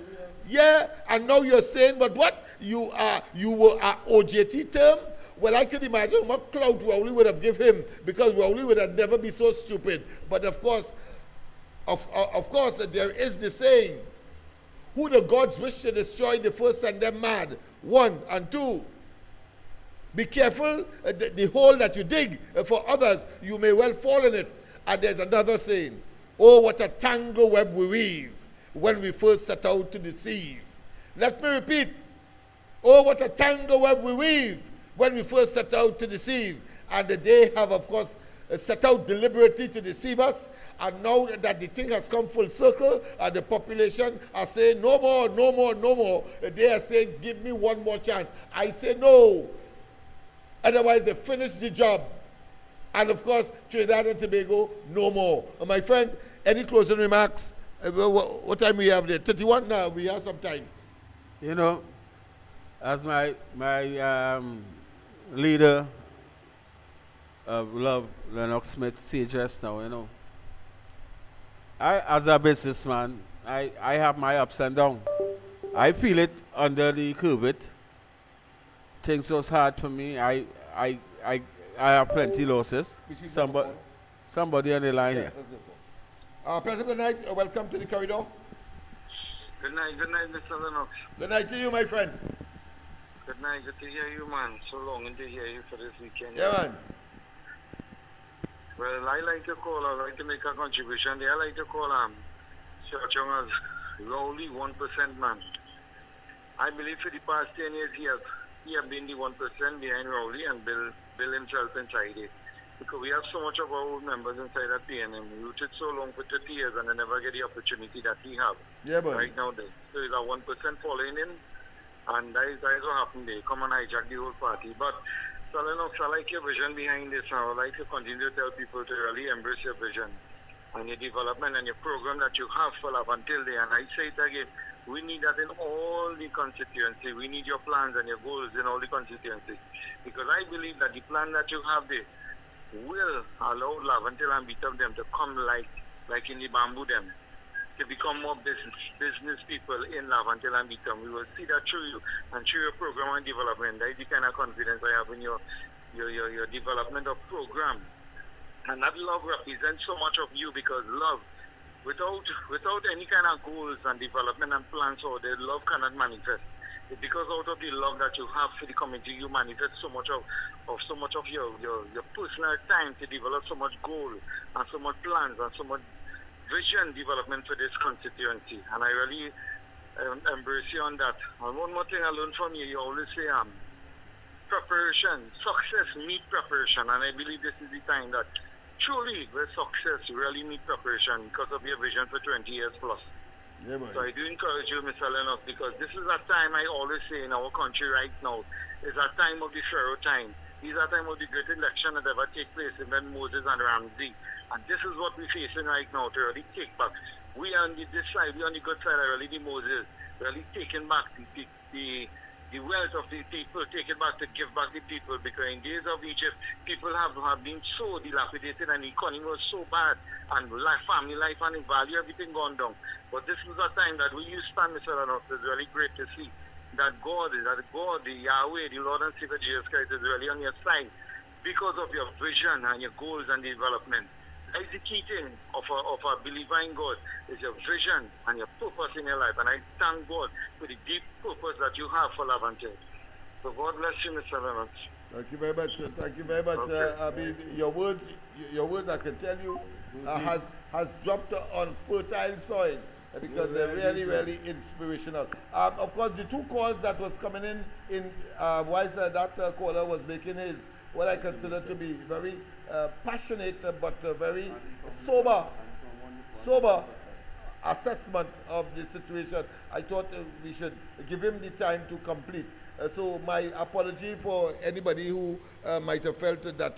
Yeah, and now you're saying, but what? You were an OJT term? Well, I can imagine what clout Rowley would have given him, because Rowley would have never been so stupid. But of course, there is the saying, who the gods wish to destroy, they first send them mad. 1 and 2. Be careful, the hole that you dig for others, you may well fall in it. And there's another saying, oh, what a tangle web we weave when we first set out to deceive. Let me repeat, oh, what a tangle web we weave when we first set out to deceive. And they have, of course, set out deliberately to deceive us. And now that the thing has come full circle, and the population are saying, no more, no more, no more. They are saying, give me one more chance. I say no. Otherwise, they finish the job. And of course, Trinidad and Tobago, no more. My friend, any closing remarks? What time we have there? 31? No, we have some time. You know, as my leader of Love, Lennox Smith, said just now, you know, I, as a businessman, I have my ups and downs. I feel it under the COVID. Things was hard for me. I have plenty losses. Somebody on the line here. President, good night. Welcome to the corridor. Good night, Mr. Lennox. Good night to you, my friend. Good night, good to hear you, man. So long to hear you for this weekend. Yeah, man. Well, I like to call, I like to make a contribution. I like to call Chong as lowly 1% man. I believe for the past 10 years he has been the 1% behind Rowley and build himself inside it. Because we have so much of our old members inside at PNM. We rooted so long for 30 years and they never get the opportunity that we have. Yeah, boy. Right now, there is a 1% falling in, and that is what happened. They come and hijack the whole party. But, so Lennox, I like your vision behind this. I would like to continue to tell people to really embrace your vision and your development and your program that you have for Love Until Day. And I say it again, we need that in all the constituency. We need your plans and your goals in all the constituencies. Because I believe that the plan that you have there will allow Love Until and Beat Up them to come like in the bamboo them, to become more business people in Love Until and Beat Up. We will see that through you and through your program and development. That is the kind of confidence I have in your development of program. And that love represents so much of you, because love, without any kind of goals and development and plans, or the love cannot manifest. It's because out of the love that you have for the community, you manifest so much of your personal time to develop so much goal and so much plans and so much vision development for this constituency. And I really embrace you on that. And one more thing I learned from you, you always say preparation, success meet preparation. And I believe this is the time that truly where success really meet preparation because of your vision for 20 years plus. Yeah, so I do encourage you, Mr. Lennox, because this is a time I always say in our country right now, is a time of the Pharaoh time. These are time of the great election that ever take place in Moses and Ramsey. And this is what we're facing right now to really take back. We are on this side, we are on the good side of really the Moses, really taking back the wealth of the people, take it back to give back the people, because in days of Egypt, people have been so dilapidated and the economy was so bad, and family life and the value, everything gone down. But this is a time that we use stand, Mr. Lennox. It's really great to see that God, the Yahweh, the Lord and Savior Jesus Christ is really on your side because of your vision and your goals and development. That is the key thing of a believer in God, is your vision and your purpose in your life. And I thank God for the deep purpose that you have for Love Until. So God bless you, Mr. Lennox. Thank you very much. Thank you very much. Okay. I mean, your words, I can tell you, has dropped on fertile soil because they're really, really inspirational. Of course, the two calls that was coming in whilst that caller was making his, what I consider to be very passionate but very sober assessment of the situation. I thought we should give him the time to complete. So my apology for anybody who might have felt that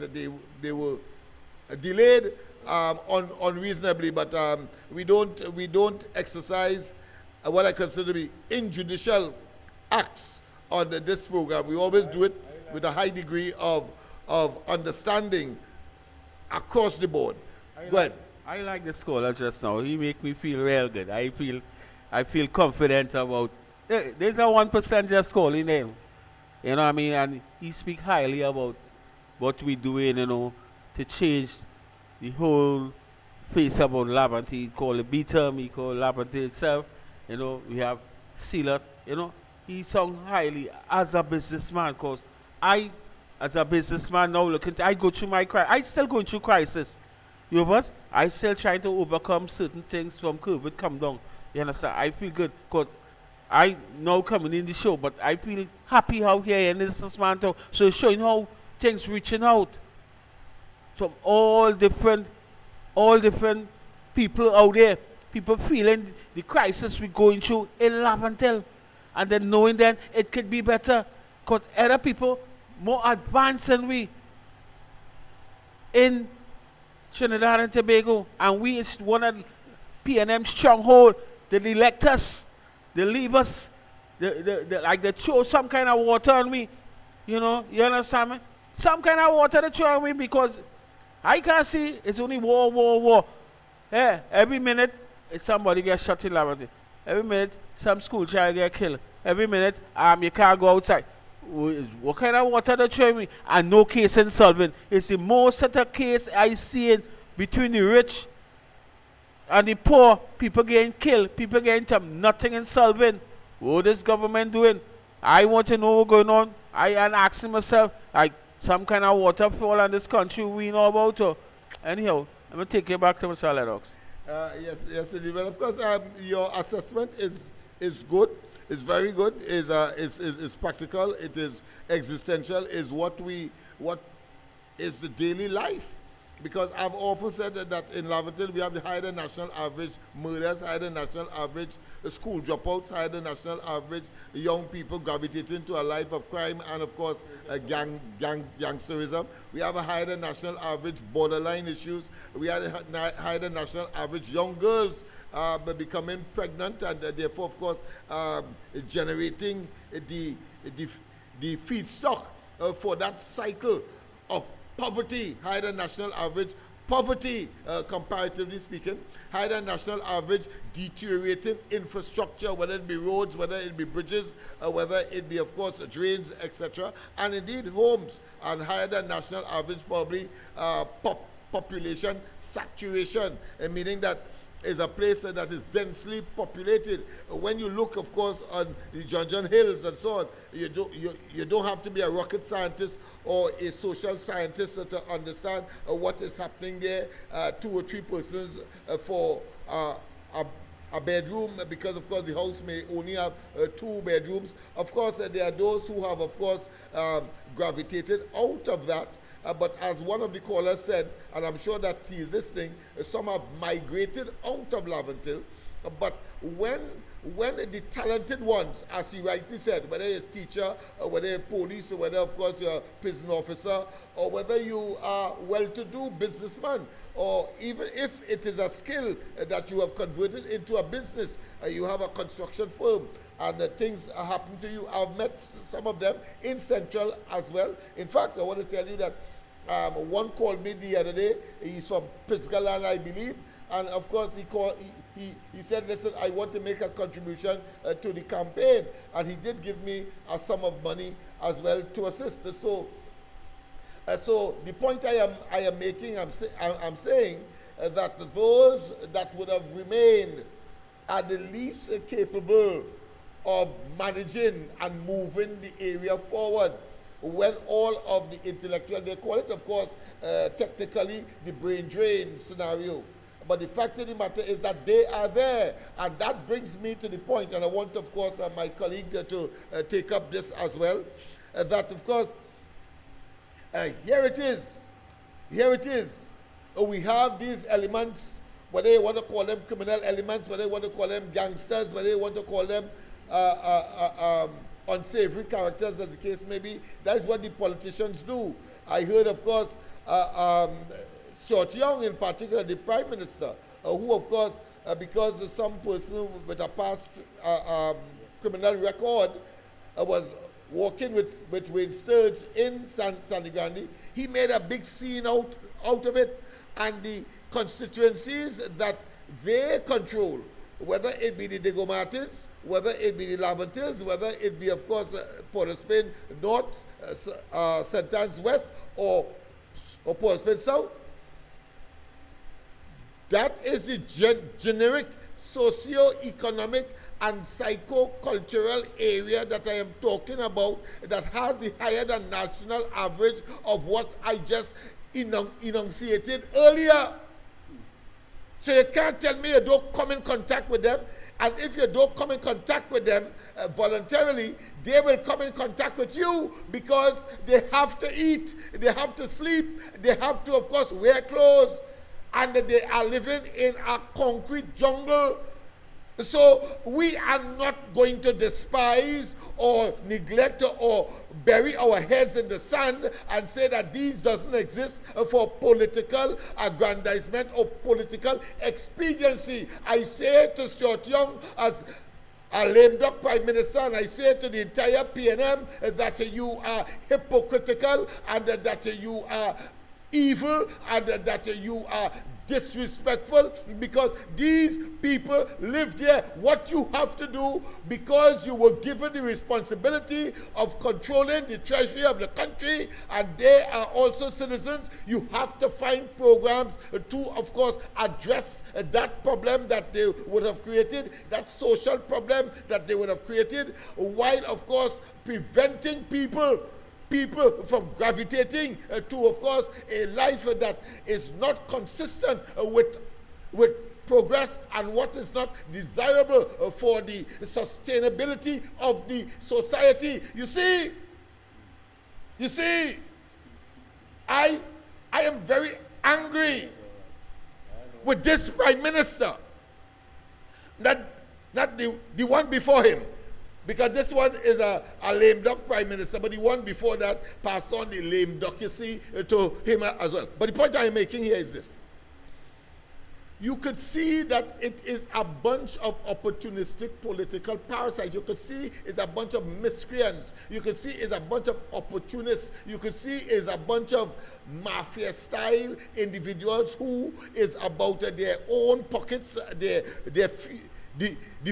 they were delayed unreasonably, but we don't exercise what I consider to be injudicial acts on this program. We always do it with a high degree of understanding across the board. Go ahead. I like the scholar just now. He make me feel real good. I feel confident about. There's a 1% just calling him. You know what I mean? And he speak highly about what we doing, you know, to change the whole face about Labonte. He call it Beatum, he call Labonte itself. You know, we have Sealer, you know. He sung highly as a businessman, because I as a businessman now, I go through my crisis. I still going through crisis. You know what? I still trying to overcome certain things from COVID come down. You understand? I feel good because I now coming in the show, but I feel happy how here in this man too. So showing how things reaching out from all different people out there. People feeling the crisis we're going through in Laventille, and then knowing that it could be better because other people more advanced than we in Trinidad and Tobago, and we is one of PNM stronghold. They elect us, they leave us, they throw some kind of water on me. You know, you understand me? Some kind of water they throw on me because I can't see it's only war. Yeah, every minute somebody gets shot in Laventille. Every minute some school child get killed. Every minute you can't go outside. What kind of water they throw me? And no case in solving. It's the most set of case I see in between the rich and the poor. People getting killed, people getting nothing in solving. What this government doing? I want to know what's going on. I am asking myself, like, some kind of waterfall in this country we know about. Anyhow, I'm going to take you back to Mr. Lennox. Yes, indeed. Well, of course, your assessment is good. It's very good. Is practical. It is existential. Is what is the daily life. Because I've often said that in Laventille we have the higher than national average murders, higher than national average school dropouts, higher than national average young people gravitating to a life of crime and of course gangsterism. We have a higher than national average borderline issues. We have a higher than national average young girls becoming pregnant and therefore of course generating the feedstock for that cycle of poverty, higher than national average poverty, comparatively speaking, higher than national average deteriorating infrastructure, whether it be roads, whether it be bridges, whether it be, of course, drains, etc., and indeed homes, and higher than national average probably population saturation, meaning that is a place that is densely populated. When you look, of course, on the John Hills and so on, you don't have to be a rocket scientist or a social scientist to understand what is happening there. 2 or 3 persons for a bedroom, because of course the house may only have 2 bedrooms. Of course, there are those who have, of course, gravitated out of that. But as one of the callers said, and I'm sure that he is listening, some have migrated out of Laventille. But when the talented ones, as he rightly said, whether you're a teacher, or whether you're police, or whether, of course, you're a prison officer, or whether you are well-to-do businessman, or even if it is a skill that you have converted into a business, you have a construction firm, and things are happening to you. I've met some of them in Central as well. In fact, I want to tell you that one called me the other day. He's from Pisgaland, I believe. And of course, he said, listen, I want to make a contribution to the campaign. And he did give me a sum of money as well to assist. So the point I am making, I'm saying that those that would have remained are the least capable of managing and moving the area forward when all of the intellectual, they call it, of course, technically the brain drain scenario. But the fact of the matter is that they are there. And that brings me to the point, and I want, of course, my colleague to take up this as well, that, of course, here it is. We have these elements, whether you want to call them criminal elements, whether you want to call them gangsters, whether you want to call them unsavory characters, as the case may be. That is what the politicians do. I heard, of course, Stuart Young in particular, the Prime Minister, who, of course, because some person with a past criminal record was walking with Wayne Sturge in Sandy Grande, he made a big scene out of it. And the constituencies that they control, whether it be the Diego Martins, whether it be the Laventilles, whether it be, of course, Port of Spain North, St. Anne's West, or Port of Spain South, that is the generic socio-economic and psycho-cultural area that I am talking about that has the higher than national average of what I just enunciated earlier. So you can't tell me you don't come in contact with them. And if you don't come in contact with them voluntarily, they will come in contact with you because they have to eat, they have to sleep, they have to, of course, wear clothes, and they are living in a concrete jungle. So we are not going to despise or neglect or bury our heads in the sand and say that these doesn't exist for political aggrandizement or political expediency. I say to Stuart Young as a lame duck prime minister, and I say to the entire PNM that you are hypocritical and that you are evil and that you are disrespectful, because these people live there. What you have to do, because you were given the responsibility of controlling the treasury of the country and they are also citizens, you have to find programs to, of course, address that problem that they would have created, that social problem that they would have created, while, of course, preventing people from gravitating to, of course, a life that is not consistent with progress and what is not desirable for the sustainability of the society. You see, I am very angry with this prime minister, not the one before him. Because this one is a lame duck prime minister, but the one before that passed on the lame duckacy to him as well. But the point I am making here is this. You could see that it is a bunch of opportunistic political parasites. You could see it's a bunch of miscreants. You could see it's a bunch of opportunists. You could see it's a bunch of mafia-style individuals who is about their own pockets, the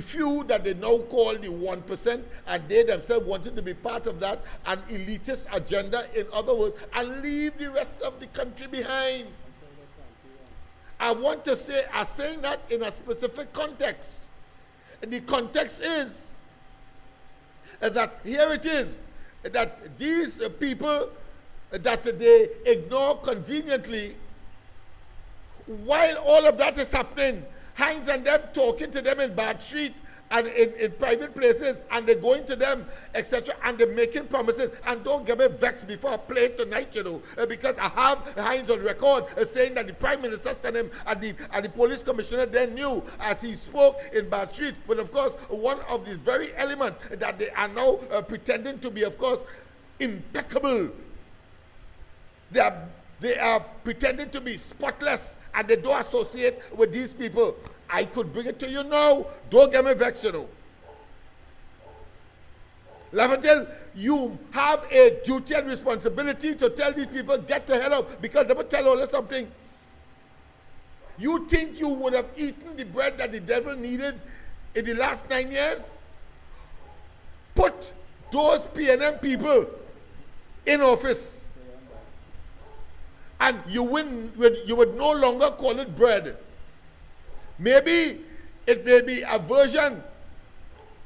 few that they now call the 1%, and they themselves wanted to be part of that, an elitist agenda, in other words, and leave the rest of the country behind. I want to say, I'm saying that in a specific context. The context is that here it is, that these people that they ignore conveniently, while all of that is happening, Hines and them talking to them in Bad Street and in private places, and they're going to them, etc., and they're making promises. And don't get me vexed before I play it tonight, because I have Hines on record saying that the prime minister sent him, and the police commissioner then knew as he spoke in Bad Street. But of course, one of these very elements that they are now pretending to be, of course, impeccable. They are pretending to be spotless, and they don't associate with these people. I could bring it to you now. Don't get me vexed, Laventel, you have a duty and responsibility to tell these people, get the hell out, because let me tell you something. You think you would have eaten the bread that the devil needed in the last 9 years? Put those PNM people in office, and you would no longer call it bread. Maybe it may be a version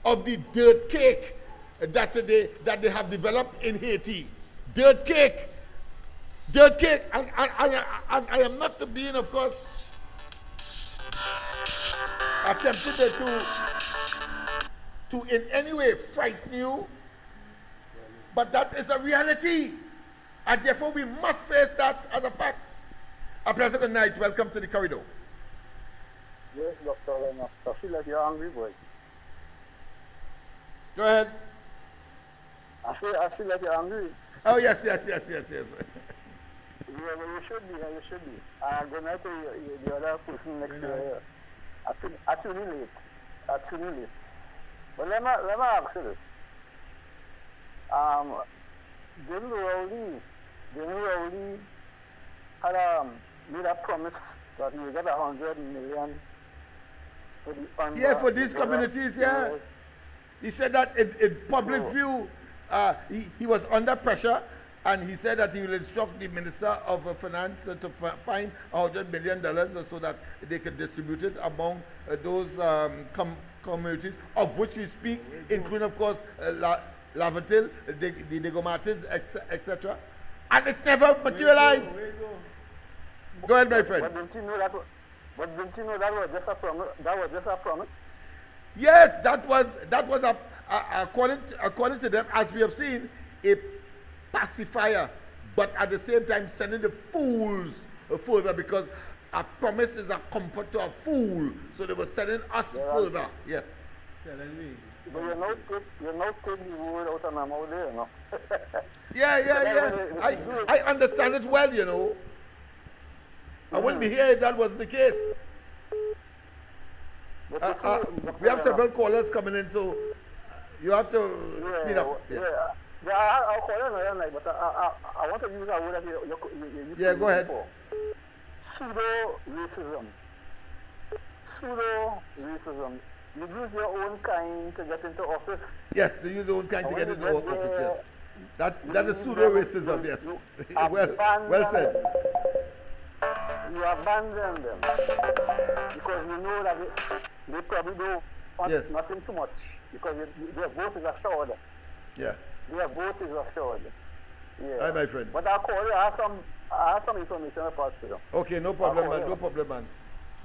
of the dirt cake that they have developed in Haiti. Dirt cake. And I am not being, of course, attempted to in any way frighten you, but that is a reality. And therefore, we must face that as a fact. A pleasant good night. Welcome to the corridor. Yes, Dr. Lennox. I feel like you're angry, boy. Go ahead. I feel like you're angry. Oh, yes. Yeah, well, you should be. Good night to the other person next to you. Actually late. But let me ask you this. Didn't Rowley had made a promise that he would get 100 million for these communities, yeah. He said that in public view, he was under pressure, and he said that he will instruct the Minister of Finance to find $100 million so that they can distribute it among those communities, of which we speak, including, of course, Lavatil, the Diego Martins, etc. And it never materialized. Go ahead, my friend. But didn't you know that? That was just a promise? That was just a promise. Yes, that was according to them, as we have seen, a pacifier, but at the same time sending the fools further, because a promise is a comfort to a fool. So they were sending us further. Yes. But you're not taking the word out of my mouth there, no? Yeah. I understand it well, you know. I wouldn't be here if that was the case. We have several callers coming in, so you have to speed up. I'll call you, but I want to use a word that you go ahead. Pseudo-racism. Pseudo-racism. You use your own kind to get into office. Yes, you use your own kind to get into office, yes. That is pseudo-racism, yes. well said. You abandon them because you know that they probably don't want nothing too much, because their vote is assured. Yeah. Their vote is assured. Yeah. Hi, my friend. But I'll call you. I have some information about you. Okay, no problem, man. No problem, man.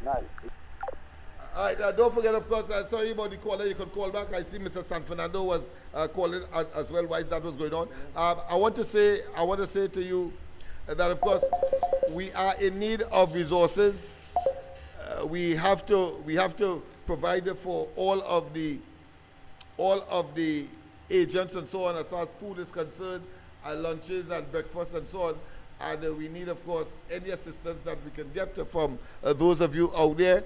Nice. All right, don't forget, of course, sorry about the caller. You can call back. I see Mr. San Fernando was calling as well. Why is that was going on? I want to say to you that, of course, we are in need of resources. We have to provide for all of the agents and so on, as far as food is concerned, lunches and breakfast and so on. And we need, of course, any assistance that we can get from those of you out there.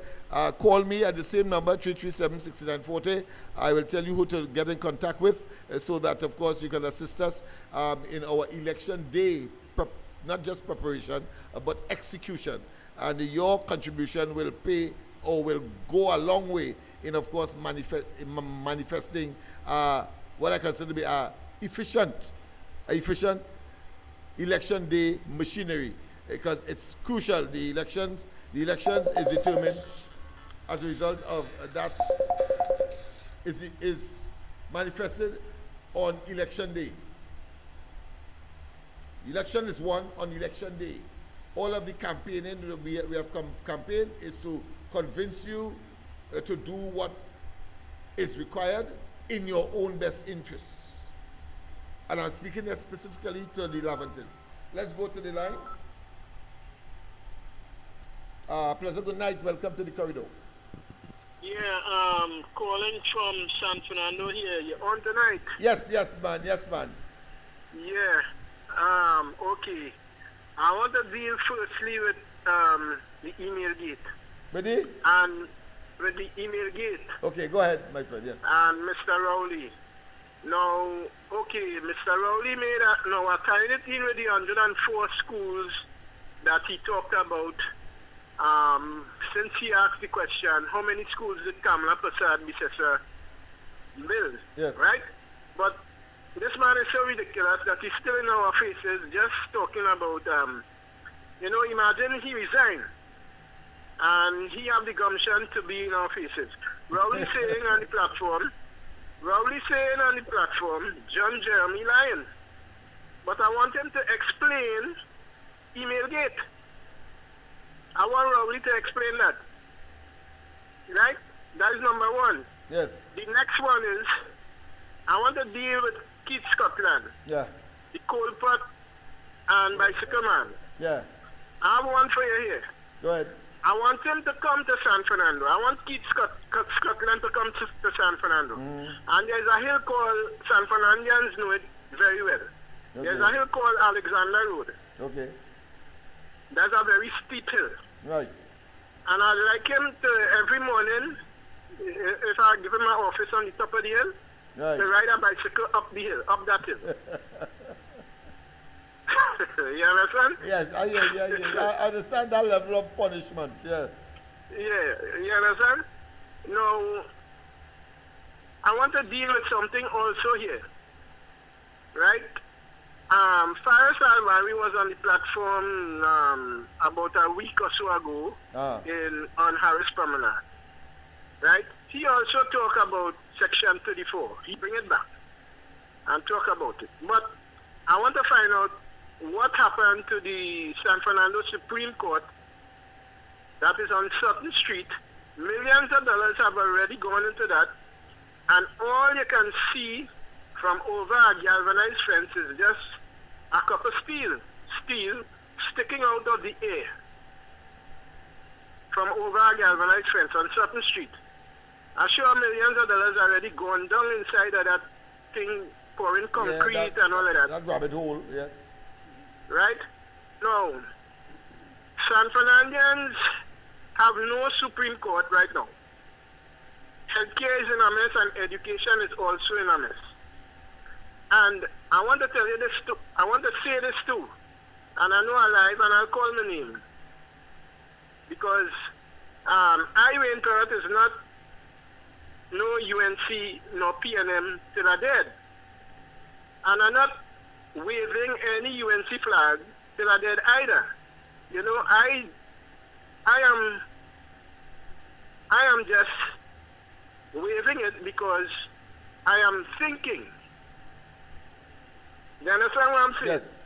Call me at the same number, 337-6940. I will tell you who to get in contact with so that, of course, you can assist us in our election day, not just preparation, but execution. And your contribution will pay or will go a long way in, of course, manifesting what I consider to be efficient election day machinery, because it's crucial. The elections is determined as a result of that is manifested on election day. Election is won on election day. All of the campaigning we have campaigned is to convince you to do what is required in your own best interests. And I'm speaking there specifically to the Laventins. Let's go to the line. Pleasant good night. Welcome to the corridor. Yeah, calling from San Fernando here. You on tonight? Yes, man. Yeah. Okay. I want to deal firstly with the email gate. Ready? And with the email gate. Okay, go ahead, my friend. Yes. And Mr. Rowley. Now, okay, Mr. Rowley made a tying it in with the 104 schools that he talked about. Since he asked the question, how many schools did Kamala Prasad Bisesa build? Yes. Right? But this man is so ridiculous that he's still in our faces just talking about, imagine he resigned and he have the gumption to be in our faces. Rowley saying on the platform, John Jeremy lying. But I want him to explain Emailgate. I want Rowley to explain that. Right? That is number one. Yes. The next one is, I want to deal with Keith Scotland. Yeah. The Coal Pot and Bicycle Man. Yeah. I have one for you here. Go ahead. I want him to come to San Fernando. I want Keith Scotland to come to San Fernando. And there's a hill called, San Fernandians know it very well. Okay. There's a hill called Alexander Road. Okay. That's a very steep hill. Right. And I'd like him to, every morning, if I give him my office on the top of the hill, right, to ride a bicycle up the hill, up that hill. You understand? Yes, I understand that level of punishment, yeah. Yeah, you understand? Now, I want to deal with something also here. Right? Fire Alvary was on the platform about a week or so ago on Harris Promenade, right? He also talked about Section 34. He bring it back and talk about it. But I want to find out what happened to the San Fernando Supreme Court that is on Sutton Street. Millions of dollars have already gone into that, and all you can see from over a galvanized fence is just a cup of steel sticking out of the air from over a galvanized fence on Sutton Street. I'm sure millions of dollars already gone down inside of that thing, pouring concrete and all of that. That rabbit hole, yes. Right? No. San Fernandians have no Supreme Court right now. Healthcare is in a mess and education is also in a mess. And I want to tell you this too. I want to say this too. And I know I'm live and I'll call my name. Because Highway Internet is not no UNC, no PNM till I dead. And I'm not waving any UNC flag till I dead either. You know, I am just waving it because I am thinking. You understand what I'm saying? Yes.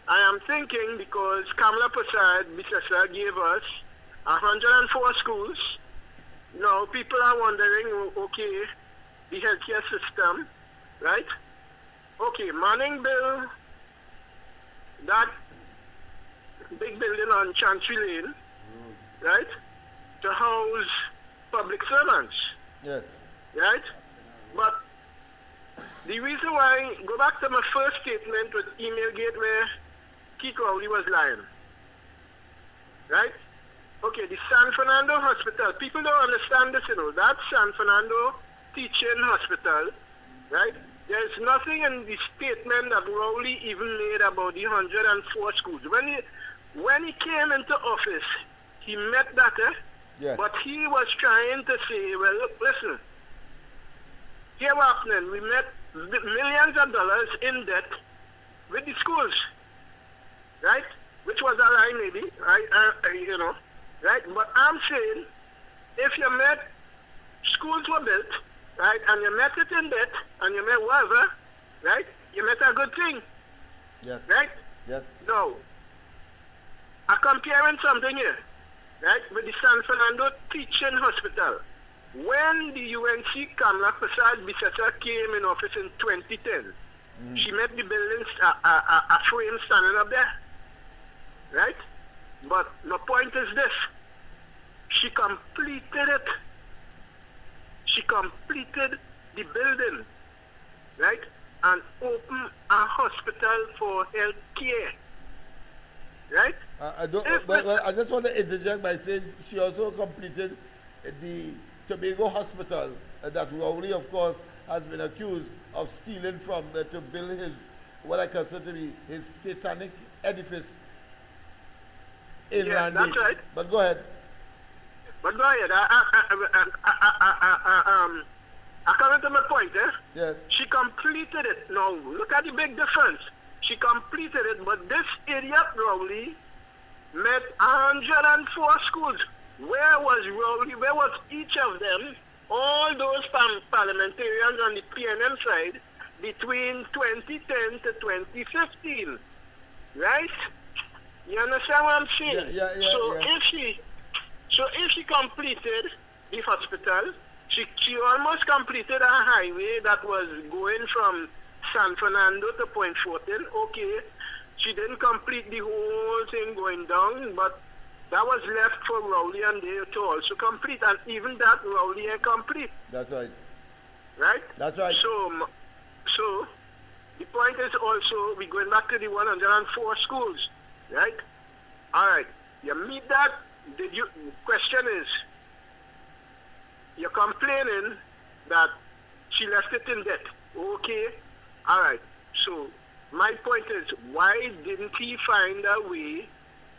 I am thinking because Kamala Prasad, Bissessa, gave us 104 schools. Now people are wondering, okay, the healthcare system, right? Okay, Manning Bill, that big building on Chancery Lane, right? To house public servants. Yes. Right? But the reason why, go back to my first statement with Emailgate where Keith Rowley was lying. Right? Okay, the San Fernando Hospital, people don't understand this, you know. That San Fernando Teaching Hospital, right? There's nothing in the statement that Rowley even made about the 104 schools. When he came into office, he met that, yeah. But he was trying to say, well, look, listen, here what happening, we met millions of dollars in debt with the schools, right? Which was a lie maybe, right? You know, right? But I'm saying, if you met, schools were built, right? And you met it in debt, and you met whatever, right? You met a good thing. Yes. Right? Yes. No. I'm comparing something here, right? With the San Fernando Teaching Hospital. When the UNC Kamala Prasad Bissessa came in office in 2010, she made the buildings a frame standing up there, right? But my point is this: she completed it. She completed the building, right? And opened a hospital for health care, right? I just want to interject by saying she also completed the Tobago Hospital that Rowley, of course, has been accused of stealing from to build his, what I consider to be his satanic edifice inland. Yeah, that's right. But go ahead. But go ahead. I come to my point, eh? Yes. She completed it. Now, look at the big difference. She completed it, but this idiot Rowley met 104 schools. Where was Rowley? Where was each of them? All those parliamentarians on the PNM side between 2010 to 2015, right? You understand what I'm saying? Yeah. So if she completed the hospital, she almost completed a highway that was going from San Fernando to Point Fortin. Okay, she didn't complete the whole thing going down, but that was left for Rowley and they to also complete, and even that Rowley ain't complete. That's right. Right? That's right. So the point is also, we're going back to the 104 schools, right? All right. You meet that. The question is, you're complaining that she left it in debt. Okay. All right. So my point is, why didn't he find a way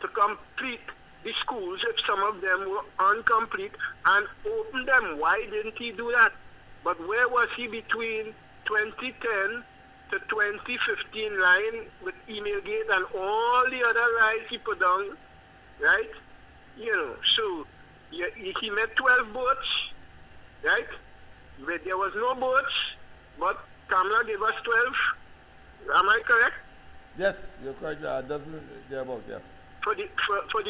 to complete the schools if some of them were incomplete and open them? Why didn't he do that? But where was he between 2010 to 2015 line with email gate and all the other lies he put down, right? You know, so he made 12 boats, right? But there was no boats, but Kamala gave us 12. Am I correct? Yes, you're correct. Doesn't thereabout, yeah. For the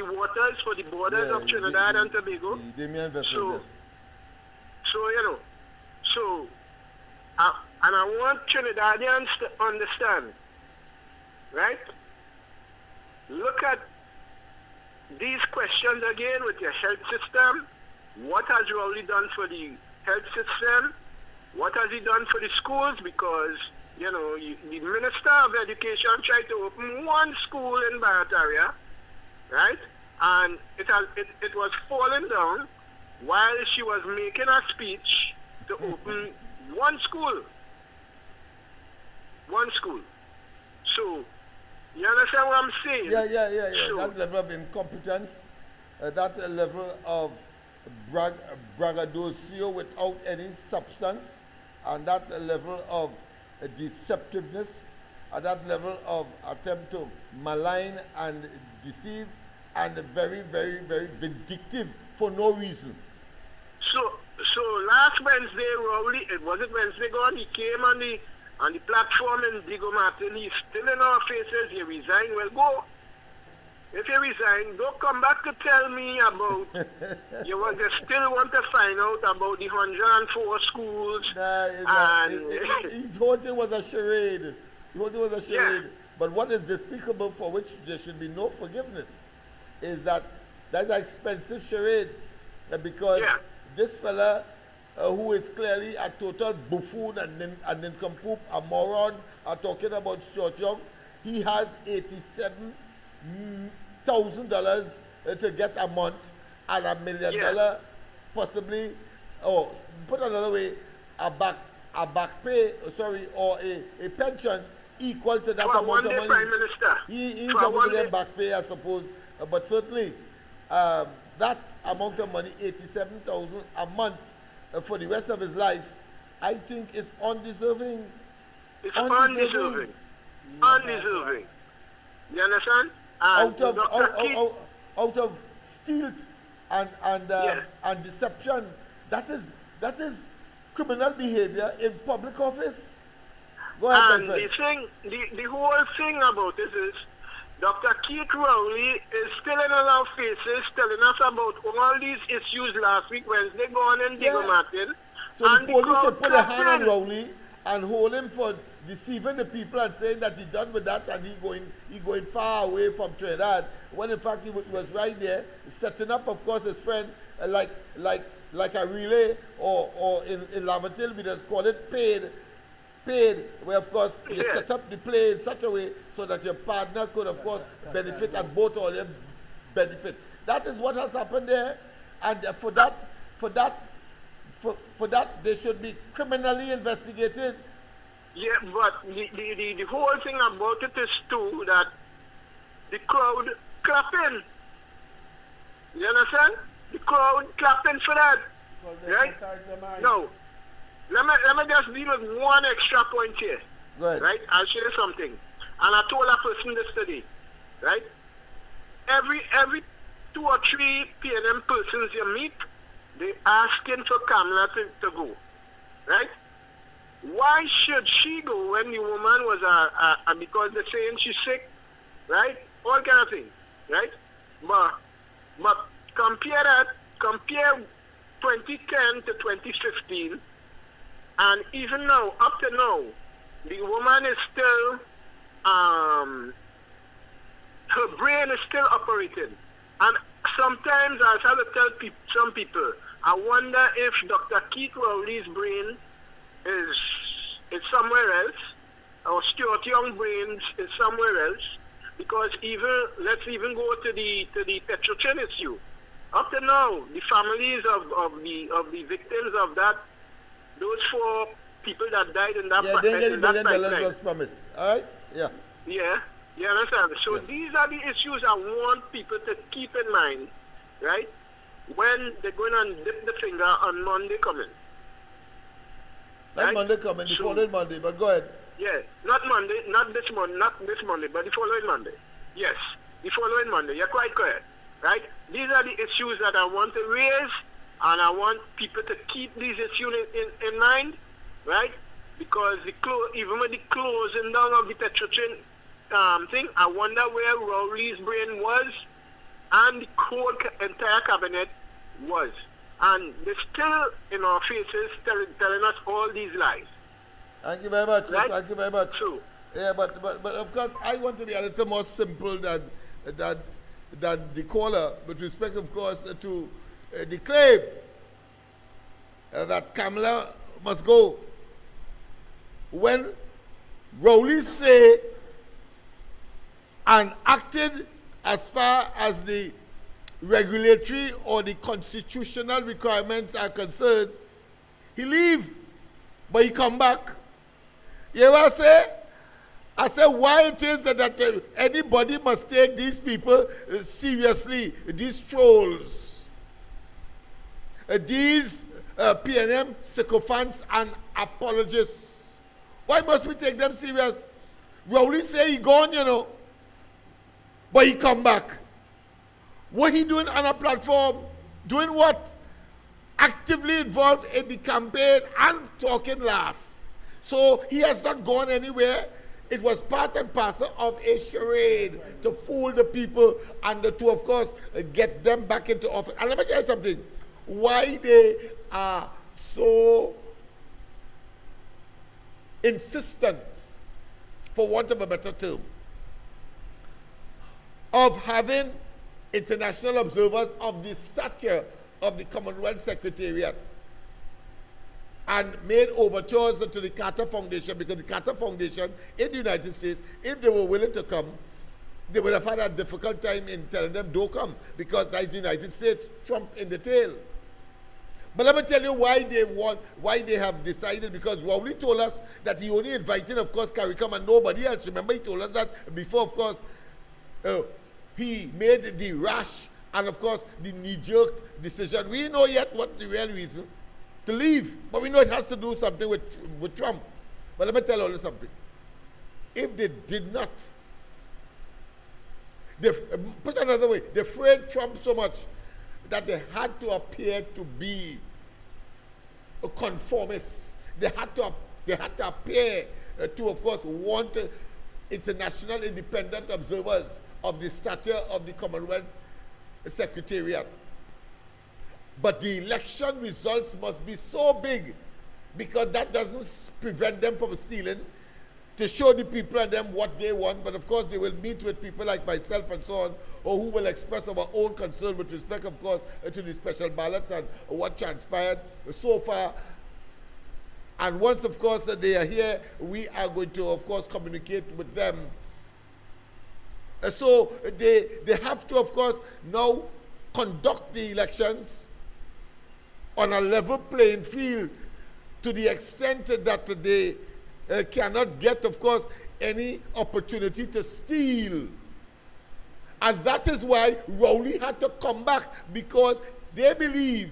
waters, for the borders of Trinidad and Tobago. The Damien vessels, yes. So, you know, so, and I want Trinidadians to understand, right? Look at these questions again with your health system. What has Rowley done for the health system? What has he done for the schools? Because, you know, the Minister of Education tried to open one school in Barataria, right? And it was falling down while she was making a speech to open one school. One school. So, you understand what I'm saying? Yeah. So, that level of incompetence, that level of braggadocio without any substance, and that level of deceptiveness, and that level of attempt to malign and deceive, and very, very, very vindictive for no reason. So last Wednesday, Rowley, was it Wednesday gone? He came on the platform in Diego Martin. He's still in our faces. He resigned. Well, go. If you resign, don't come back to tell me about you still want to find out about the 104 schools. His whole thing was a charade. Yeah. But what is despicable, for which there should be no forgiveness, is that that's an expensive charade. Because this fella, who is clearly a total buffoon and nincompoop, a moron, are talking about Stuart Young, he has $87,000 to get a month, and $1 million possibly, or put another way, a back pay, or a pension equal to that amount of money. Prime Minister. He's supposed to get back pay, I suppose, but certainly that amount of money, $87,000 a month, for the rest of his life, I think is undeserving. It's undeserving. Undeserving. You understand? Out of stealth and deception. That is criminal behavior in public office. Go ahead, my friend. The whole thing about this is Dr. Keith Rowley is still in our faces telling us about all these issues last week, Wednesday, going in Diego Martin. So the police should put a hand on Rowley and hold him for deceiving the people and saying that he done with that and he going far away from Trinidad, when in fact he was right there setting up, of course, his friend like a relay, or in Lavatil we just call it paid, where of course you set up the play in such a way so that your partner could of course benefit and both of them benefit. That is what has happened there, and for that they should be criminally investigated. Yeah, but the whole thing about it is too that the crowd clapping. You understand? The crowd clapping for that. Right? No. Let me just deal with one extra point here. Go ahead. Right? I'll share something. And I told a person yesterday, right? Every 2 or 3 PNM persons you meet, they asking for Kamala to go. Right? Why should she go when the woman was because they're saying she's sick, right? All kind of things, right? But compare 2010 to 2015, and even now, up to now, the woman is still, her brain is still operating. And sometimes I have to tell some people, I wonder if Dr. Keith Rowley's brain is somewhere else, or Stuart Young's brain is somewhere else, because let's even go to the Petrochin issue. Up to now, the families of the victims of those 4 people that died in that they get $1 million was promised. All right? Yeah. Yeah. You understand? So these are the issues I want people to keep in mind, right? When they're going to dip the finger on Monday coming. That Monday coming, the following Monday, but go ahead. Yeah, not Monday, not this Monday, but the following Monday. Yes, the following Monday. You're quite correct, right? These are the issues that I want to raise, and I want people to keep these issues in mind, right? Because even with the closing down of the Petrotrain thing, I wonder where Rowley's brain was, and the whole entire cabinet was, and they're still in our faces telling us all these lies. Thank you very much. Right? Thank you very much. True. Yeah, but of course, I want to be a little more simple than the caller, with respect, of course, to the claim that Kamala must go. When Rowley say and acted as far as the regulatory or the constitutional requirements are concerned, he leave, but he come back. You know what I say, why it is that anybody must take these people seriously, these trolls, these PNM sycophants and apologists. Why must we take them serious? Rowley say he gone, you know, but he come back. What he doing on a platform? Doing what? Actively involved in the campaign and talking last. So he has not gone anywhere. It was part and parcel of a charade to fool the people and to, of course, get them back into office. And let me tell you something. Why they are so insistent, for want of a better term, of having international observers of the stature of the Commonwealth Secretariat, and made overtures to the Carter Foundation, because the Carter Foundation in the United States, if they were willing to come, they would have had a difficult time in telling them don't come, because that's the United States, Trump in the tail. But let me tell you why they have decided, because Rowley told us that he only invited, of course, CARICOM and nobody else. Remember, he told us that before, of course, he made the rash and, of course, the knee-jerk decision. We know yet what's the real reason to leave, but we know it has to do something with Trump. But let me tell you something. If they did not, put it another way, they afraid Trump so much that they had to appear to be a conformist. They had to appear to, of course, want international independent observers of the stature of the Commonwealth Secretariat. But the election results must be so big, because that doesn't prevent them from stealing, to show the people and them what they want. But of course, they will meet with people like myself and so on, or who will express our own concern with respect, of course, to the special ballots and what transpired so far. And once, of course, they are here, we are going to, of course, communicate with them. So they have to, of course, now conduct the elections on a level playing field, to the extent that they cannot get, of course, any opportunity to steal. And that is why Rowley had to come back, because they believe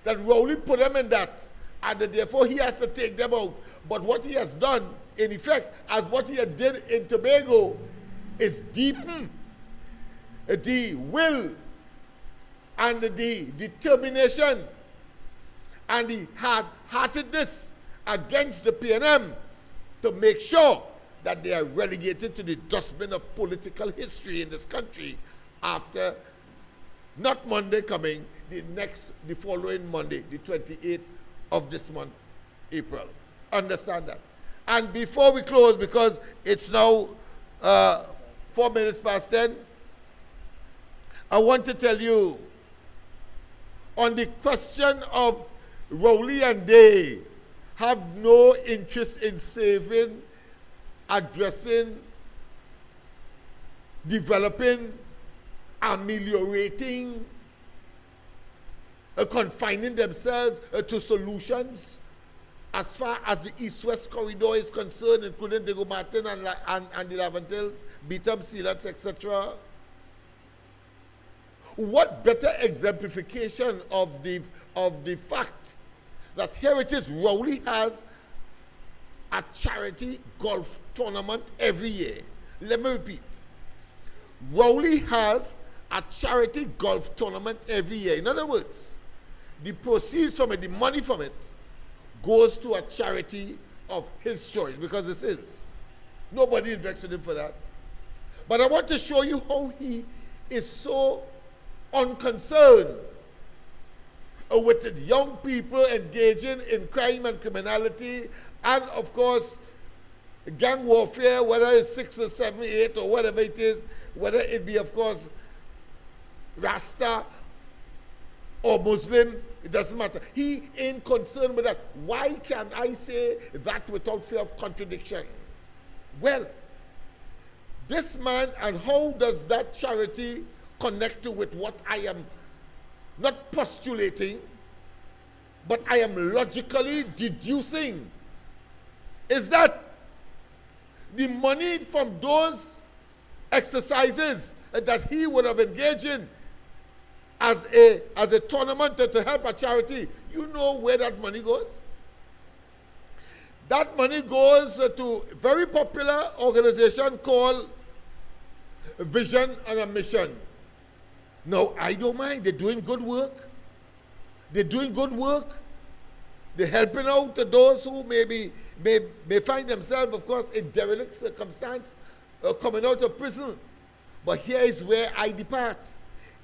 that Rowley put them in that, and that therefore he has to take them out. But what he has done, in effect, as what he had did in Tobago, is deepen the will and the determination and the hard-heartedness against the PNM to make sure that they are relegated to the dustbin of political history in this country after not Monday coming, the following Monday, the 28th of this month, April. Understand that. And before we close, because it's now 4 minutes past 10, I want to tell you on the question of Rowley and they have no interest in saving, addressing, developing, ameliorating, confining themselves to solutions as far as the East-West corridor is concerned, including Diego Martin and the Laventils, Beetham, Sealats, etc. What better exemplification of the fact that here it is, Rowley has a charity golf tournament every year. Let me repeat. Rowley has a charity golf tournament every year. In other words, the proceeds from it, the money from it, goes to a charity of his choice, because it's his. Nobody invested him for that. But I want to show you how he is so unconcerned with the young people engaging in crime and criminality, and of course, gang warfare, whether it's 6 or 7, 8 or whatever it is, whether it be, of course, Rasta or Muslim, it doesn't matter. He ain't concerned with that. Why can I say that without fear of contradiction? Well, this man, and how does that charity connect to with what I am not postulating, but I am logically deducing, is that the money from those exercises that he would have engaged in as a tournament to help a charity, you know where that money goes? That money goes to a very popular organization called Vision and a Mission. Now, I don't mind. They're doing good work. They're doing good work. They're helping out to those who may find themselves, of course, in derelict circumstance, coming out of prison. But here is where I depart.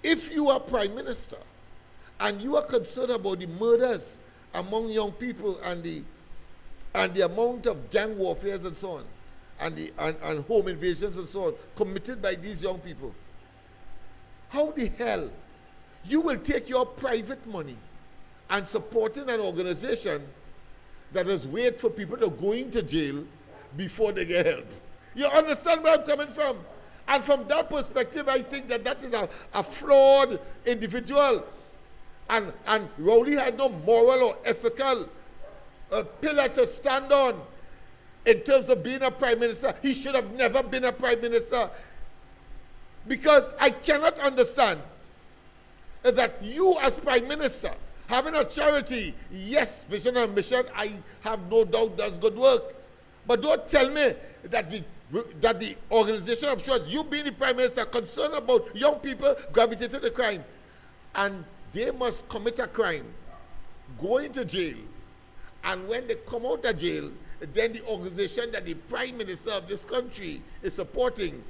If you are Prime Minister and you are concerned about the murders among young people and the amount of gang warfare and so on, and home invasions and so on committed by these young people, how the hell you will take your private money and supporting an organization that has wait for people to go into jail before they get help? You understand where I'm coming from? And from that perspective, I think that is a flawed individual. And Rowley had no moral or ethical pillar to stand on in terms of being a prime minister. He should have never been a prime minister. Because I cannot understand that you as prime minister, having a charity, yes, Vision and Mission, I have no doubt does good work. But don't tell me that the organization of choice, you being the prime minister, concerned about young people gravitating to crime, and they must commit a crime, go into jail, and when they come out of jail, then the organization that the prime minister of this country is supporting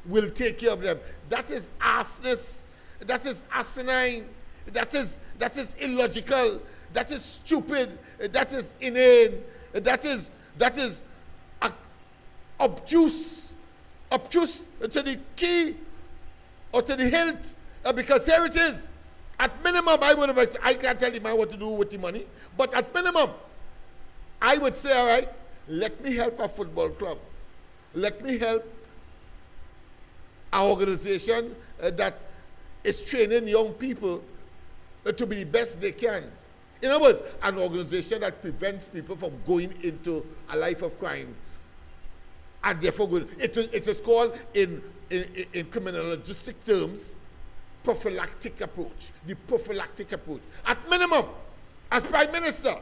will take care of them. That is arseness. That is asinine. That is illogical. That is stupid. That is inane. That is obtuse to the key or to the hilt, because here it is. At minimum, I can't tell the man what to do with the money, but at minimum, I would say, all right, let me help a football club. Let me help our organization that is training young people to be the best they can. In other words, an organization that prevents people from going into a life of crime. And therefore, it is called, in criminologistic terms, prophylactic approach. The prophylactic approach. At minimum, as Prime Minister,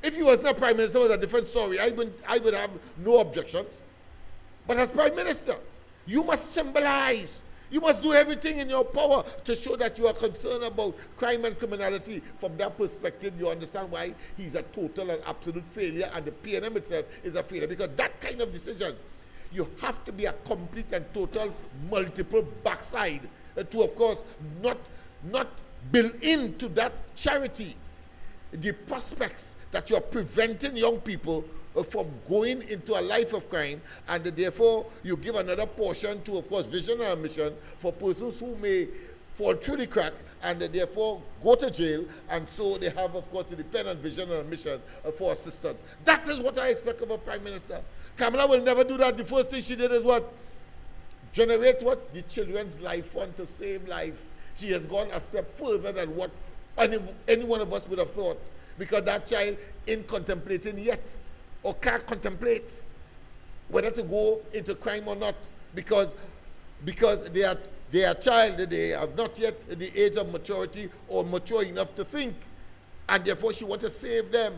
if he was not Prime Minister, it was a different story. I would have no objections. But as Prime Minister, you must symbolize. You must do everything in your power to show that you are concerned about crime and criminality. From that perspective, you understand why he's a total and absolute failure, and the PNM itself is a failure. Because that kind of decision, you have to be a complete and total multiple backside to, of course, not build into that charity the prospects that you are preventing young people from going into a life of crime, and therefore you give another portion to, of course, Vision and Mission for persons who may fall through the crack and therefore go to jail, and so they have, of course, to depend on Vision and Mission for assistance. That is what I expect of a Prime Minister. Kamala will never do that. The first thing she did is what? Generate what? The Children's Life Fund to save life. She has gone a step further than what any one of us would have thought, because that child ain't contemplating yet, or can't contemplate whether to go into crime or not, because they are a child, they have not yet the age of maturity or mature enough to think, and therefore she wants to save them.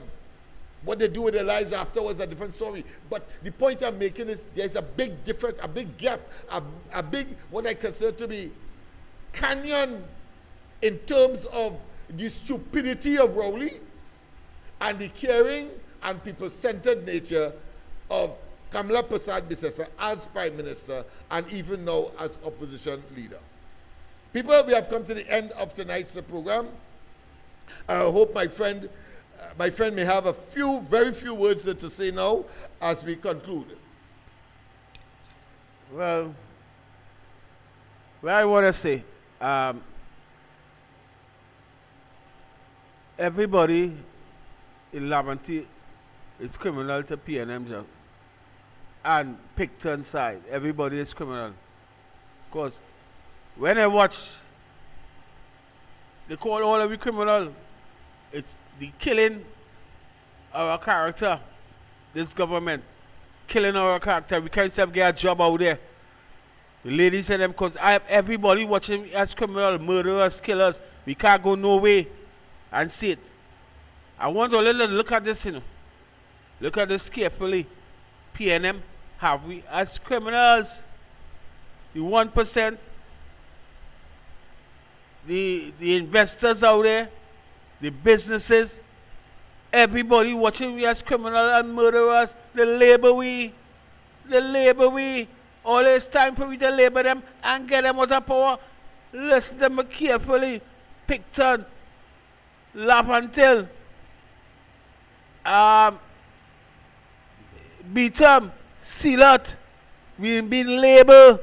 What they do with their lives afterwards is a different story. But the point I'm making is there's a big difference, a big gap, a big, what I consider to be canyon in terms of the stupidity of Rowley and the caring and people-centered nature of Kamala Prasad Bisesa as Prime Minister and even now as opposition leader. People, we have come to the end of tonight's program. I hope my friend may have a very few words to say now as we conclude. Well, what I want to say, everybody in Laventille is criminal to PNM job. And Picton side, everybody is criminal. Because when I watch, they call all of you criminal. It's the killing our character, this government, killing our character. We can't self get a job out there. The ladies and them, because I have everybody watching me as criminal, murderers, killers. We can't go no way and see it. I want to look at this, Look at this carefully. PNM, have we as criminals? The 1%, the investors out there, the businesses, everybody watching we as criminals and murderers, the labor we. All it's time for we to labor them and get them out of power. Listen to them carefully. Picton, Laventille, Beatham, Sealot, we been labor.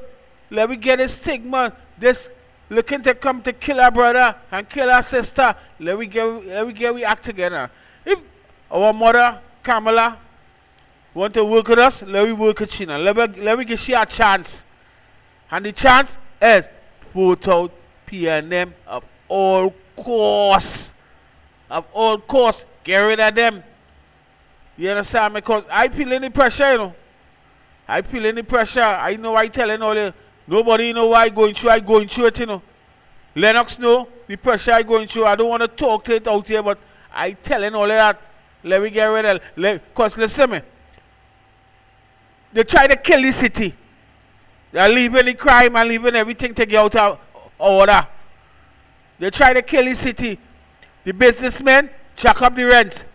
Let me get a stigma. This looking to come to kill our brother and kill our sister. Let we act together. If our mother, Kamala, want to work with us, let me work with China. Let me give she a chance. And the chance is vote out PNM of all costs. Of all costs. Get rid of them. You understand? Because I feel any pressure, I feel any pressure. I know I telling all you. Nobody know why I going through it, Lennox know the pressure I going through. I don't want to talk to it out here, but I telling all of that. Let me get rid of it. Because listen me. They try to kill the city. They're leaving the crime and leaving everything to get out of order. They try to kill the city. The businessmen jack up the rent.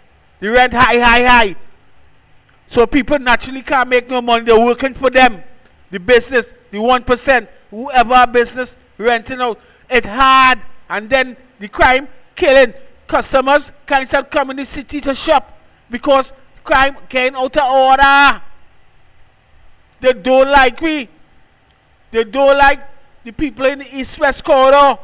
The rent high. So people naturally can't make no money. They're working for them. The business, the 1%, whoever business renting out. It's hard. And then the crime, killing. Customers can't start coming to the city to shop because crime getting out of order. They don't like we. They don't like the people in the East-West corridor.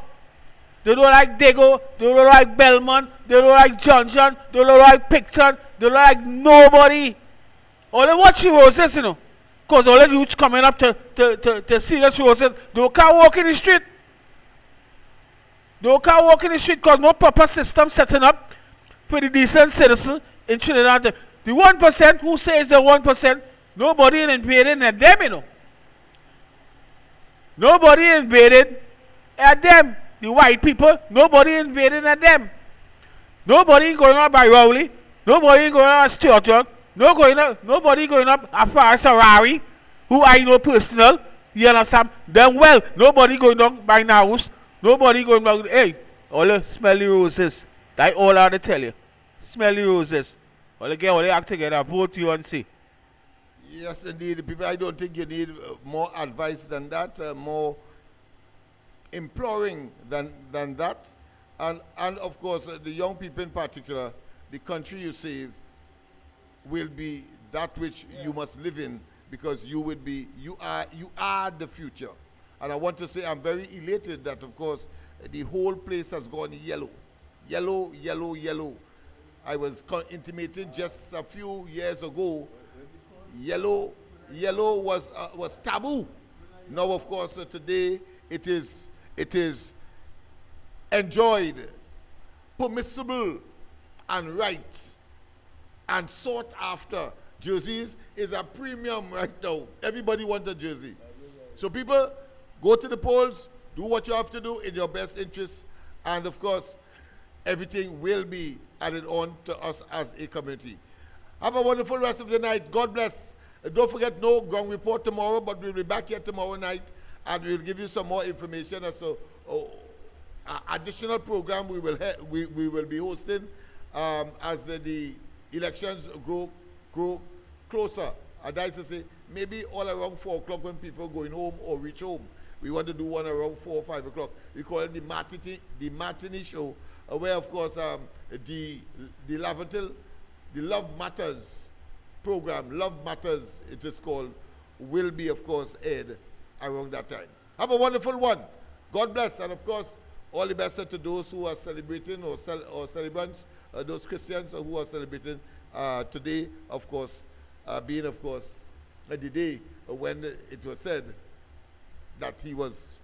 They don't like Dago. They don't like Belmont. They don't like Junction. They don't like Picton. They don't like nobody. All they watch roses, Because all the youths coming up to see the roses, they can't walk in the street. They can't walk in the street because no proper system setting up for the decent citizen in Trinidad. The 1% who says the 1%, nobody invading at them, Nobody invaded at them. The white people, nobody invading at them. Nobody going up by Rowley. Nobody going up by Stuart. Nobody going up as far as Harari, who I know personal. You understand? Then well, nobody going down by Naus. Nobody going down. Hey, all the smelly roses. That's all I have to tell you. Smelly roses. All they act together. Vote you and see. Yes, indeed. People, I don't think you need more advice than that. More imploring than that. And of course, the young people in particular, the country you save will be that which you must live in, because you are the future. And I want to say I'm very elated that, of course, the whole place has gone yellow. Yellow. I was intimating just a few years ago, yellow was taboo. Now, of course, today it is enjoyed, permissible, and right, and sought after. Jerseys is a premium right now. Everybody wants a jersey. So people, go to the polls, do what you have to do in your best interest, and of course, everything will be added on to us as a community. Have a wonderful rest of the night. God bless. Don't forget, no ground report tomorrow, but we'll be back here tomorrow night, and we'll give you some more information as to additional program we will be hosting as the elections grow closer. And that is to say, maybe all around 4 o'clock when people going home or reach home. We want to do one around 4 or 5 o'clock. We call it the matinee show, where of course the Love Matters program, Love Matters it is called, will be of course aired around that time. Have a wonderful one. God bless, and of course all the best to those who are celebrating or celebrants, those Christians who are celebrating today, of course, being of course the day when it was said that he was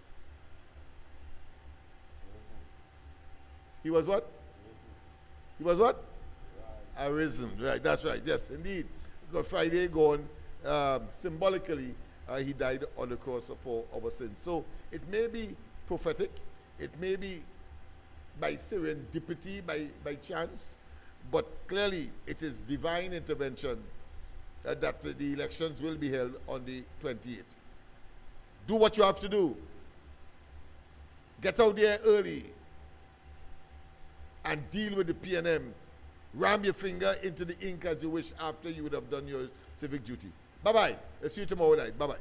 what? He was what? Arisen. Right, that's right. Yes, indeed. Because Friday gone, symbolically, he died on the cross for our sins. So it may be prophetic, it may be by serendipity, by chance, but clearly it is divine intervention that the elections will be held on the 28th. Do what you have to do. Get out there early and deal with the PNM. Ram your finger into the ink as you wish after you would have done your civic duty. Bye-bye. I'll see you tomorrow night. Bye-bye.